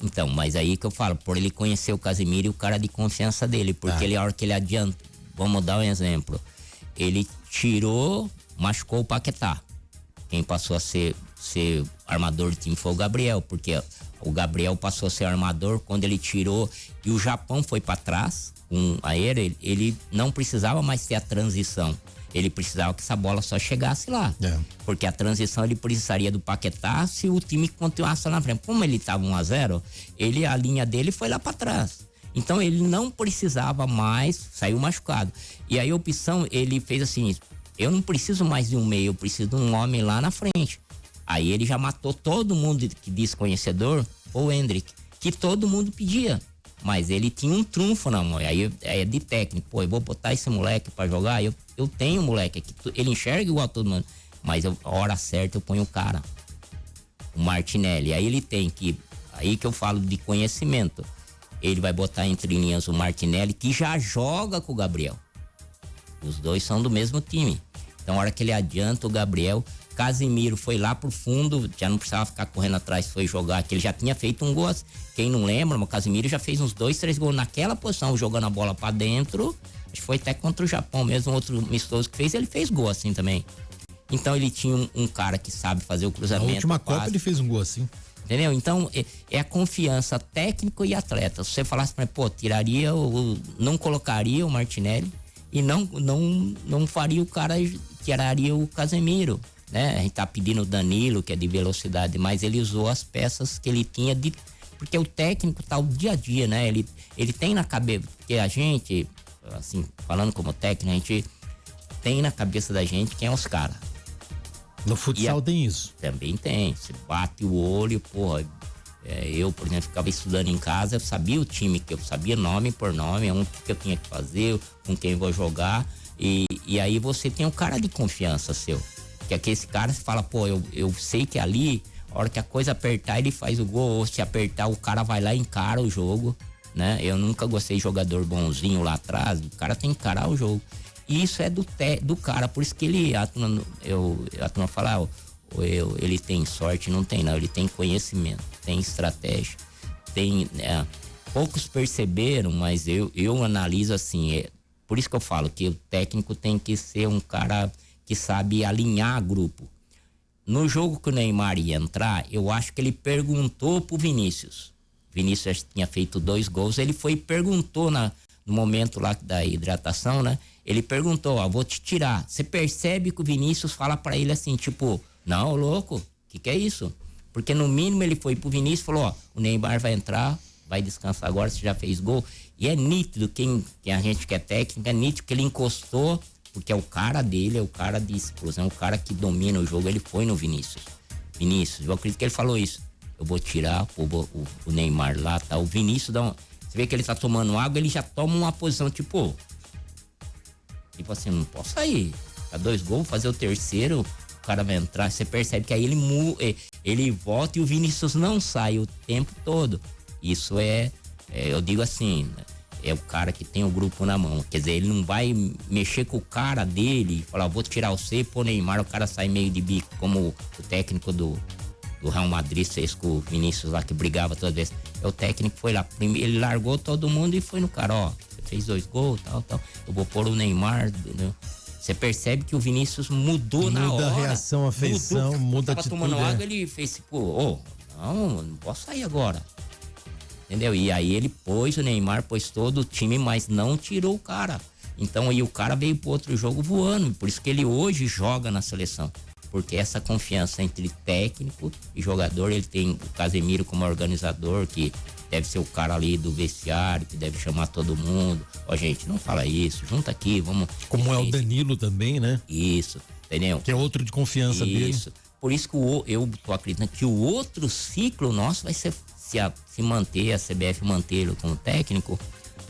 Então, mas aí que eu falo, por ele conhecer o Casemiro e o cara de confiança dele, porque a hora que ele adianta, vamos dar um exemplo, ele machucou o Paquetá. Quem passou a ser armador do time foi o Gabriel, porque o Gabriel passou a ser armador quando ele tirou e o Japão foi para trás ele não precisava mais ter a transição, ele precisava que essa bola só chegasse lá, porque a transição ele precisaria do Paquetá se o time continuasse lá na frente. Como ele estava 1-0, a linha dele foi lá para trás, Então ele não precisava mais, saiu machucado. E aí a opção, ele fez assim, eu não preciso mais de um meio, eu preciso de um homem lá na frente. Aí ele já matou todo mundo que diz conhecedor, o Hendrick, que todo mundo pedia. Mas ele tinha um trunfo na mão, aí é de técnico, pô, eu vou botar esse moleque pra jogar, eu tenho um moleque aqui, ele enxerga igual a todo mundo, mas a hora certa eu ponho o cara, o Martinelli, aí ele tem que, aí que eu falo de conhecimento, ele vai botar entre linhas o Martinelli, que já joga com o Gabriel, os dois são do mesmo time, então a hora que ele adianta o Gabriel, Casimiro foi lá pro fundo, já não precisava ficar correndo atrás, foi jogar, que ele já tinha feito um gol. Quem não lembra, o Casimiro já fez uns 2, 3 gols naquela posição, jogando a bola pra dentro. Acho que foi até contra o Japão mesmo, outro amistoso que fez, ele fez gol assim também. Então ele tinha um cara que sabe fazer o cruzamento. Na última Copa ele fez um gol assim. Entendeu? Então é a confiança técnico e atleta. Se você falasse pra mim, pô, não colocaria o Martinelli e não faria o cara, tiraria o Casemiro. Né? A gente tá pedindo o Danilo, que é de velocidade, mas ele usou as peças que ele tinha porque o técnico tá o dia a dia, né? Ele tem na cabeça, porque a gente, assim, falando como técnico, a gente tem na cabeça da gente quem é os caras. No futsal tem isso. Também tem, você bate o olho, porra, eu, por exemplo, ficava estudando em casa, eu sabia o time, que eu sabia nome por nome, o que eu tinha que fazer, com quem eu vou jogar, e aí você tem um cara de confiança seu. Que aqui esse cara, você fala, pô, eu sei que ali, a hora que a coisa apertar, ele faz o gol, ou se apertar, o cara vai lá e encara o jogo, né? Eu nunca gostei de jogador bonzinho lá atrás, o cara tem que encarar o jogo. E isso é do cara, por isso que a turma fala, ele tem sorte, não tem não, ele tem conhecimento, tem estratégia, poucos perceberam, mas eu analiso assim, por isso que eu falo que o técnico tem que ser um cara que sabe alinhar grupo. No jogo que o Neymar ia entrar, eu acho que ele perguntou pro Vinícius. Vinícius tinha feito 2 gols, ele foi e perguntou no momento lá da hidratação, né? Ele perguntou, vou te tirar. Você percebe que o Vinícius fala pra ele assim, tipo, não, louco, que é isso? Porque no mínimo ele foi pro Vinícius e falou, o Neymar vai entrar, vai descansar agora, você já fez gol. E é nítido, quem a gente que é técnico, é nítido que ele encostou, porque é o cara dele, é o cara de explosão, o cara que domina o jogo, ele foi no Vinícius, eu acredito que ele falou isso, eu vou tirar o Neymar lá, tá, o Vinícius você vê que ele tá tomando água, ele já toma uma posição, tipo assim, não posso sair, tá 2 gols, fazer o terceiro, o cara vai entrar, você percebe que aí ele volta e o Vinícius não sai o tempo todo, isso eu digo assim, é o cara que tem o grupo na mão. Quer dizer, ele não vai mexer com o cara dele e falar, vou tirar você e pôr Neymar, o cara sai meio de bico, como o técnico do Real Madrid fez com o Vinícius lá, que brigava toda vez. O técnico foi lá, ele largou todo mundo e foi no cara, você fez 2 gols, tal, eu vou pôr o Neymar, entendeu? Você percebe que o Vinícius mudou na hora. Muda a reação, a feição, muda a atitude. Tava tomando água, ele fez, não posso sair agora. Entendeu? E aí ele o Neymar pôs todo o time, mas não tirou o cara. Então aí o cara veio pro outro jogo voando, por isso que ele hoje joga na seleção. Porque essa confiança entre técnico e jogador, ele tem o Casemiro como organizador, que deve ser o cara ali do vestiário, que deve chamar todo mundo. Gente, não fala isso, junta aqui, vamos... Como é o Danilo também, né? Isso, entendeu? Que é outro de confiança dele. Isso, por isso que eu tô acreditando que o outro ciclo nosso vai ser... Se manter, a CBF manter como técnico,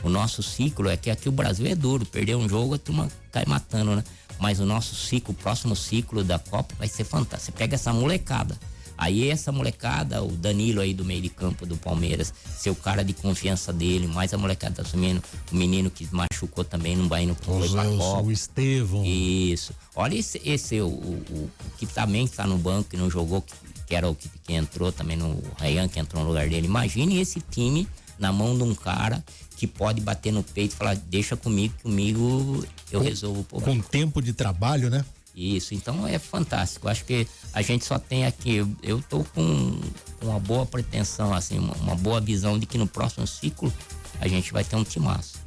o nosso ciclo é que aqui o Brasil é duro, perder um jogo a turma cai matando, né? Mas o nosso ciclo, o próximo ciclo da Copa vai ser fantástico. Você pega essa molecada, aí essa molecada, o Danilo aí do meio de campo do Palmeiras, ser o cara de confiança dele, mais a molecada tá assumindo, o menino que machucou também não vai indo pra Copa. O Estevão. Isso. Olha o que também tá no banco, que não jogou, que era o que entrou também no Ryan, que entrou no lugar dele. Imagine esse time na mão de um cara que pode bater no peito e falar, deixa comigo eu resolvo o problema. Com tempo de trabalho, né? Isso, então é fantástico. Acho que a gente só tem aqui, eu tô com uma boa pretensão, assim, uma boa visão de que no próximo ciclo a gente vai ter um timaço.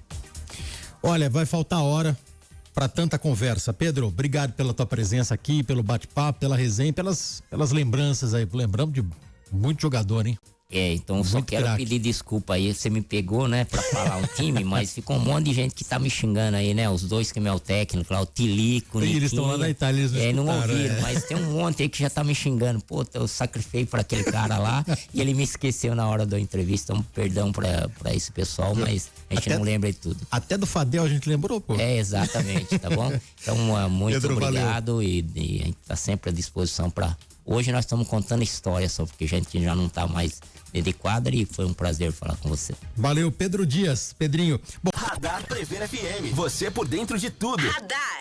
Olha, vai faltar hora para tanta conversa. Pedro, obrigado pela tua presença aqui, pelo bate-papo, pela resenha, pelas lembranças aí. Lembramos de muito jogador, hein? Então eu só Muito quero craque. pedir desculpa aí, você me pegou, né, pra falar um time, mas ficou um monte de gente que tá me xingando aí, né, os dois que é meu técnico lá, o Tilico, o Ih, eles estão lá na Itália, eles não não escutaram, ouviram, mas tem um monte aí que já tá me xingando, pô, eu sacrifiquei pra aquele cara lá e ele me esqueceu na hora da entrevista, então perdão pra esse pessoal, mas a gente Até- não lembra de tudo. Até do Fadel a gente lembrou, pô. Exatamente, tá bom? Então, muito Pedro, obrigado e a gente tá sempre à disposição pra... Hoje nós estamos contando história só, porque a gente já não tá mais dentro de quadra e foi um prazer falar com você. Valeu, Pedro Dias, Pedrinho. Bom, Radar Prever FM. Você por dentro de tudo. Radar.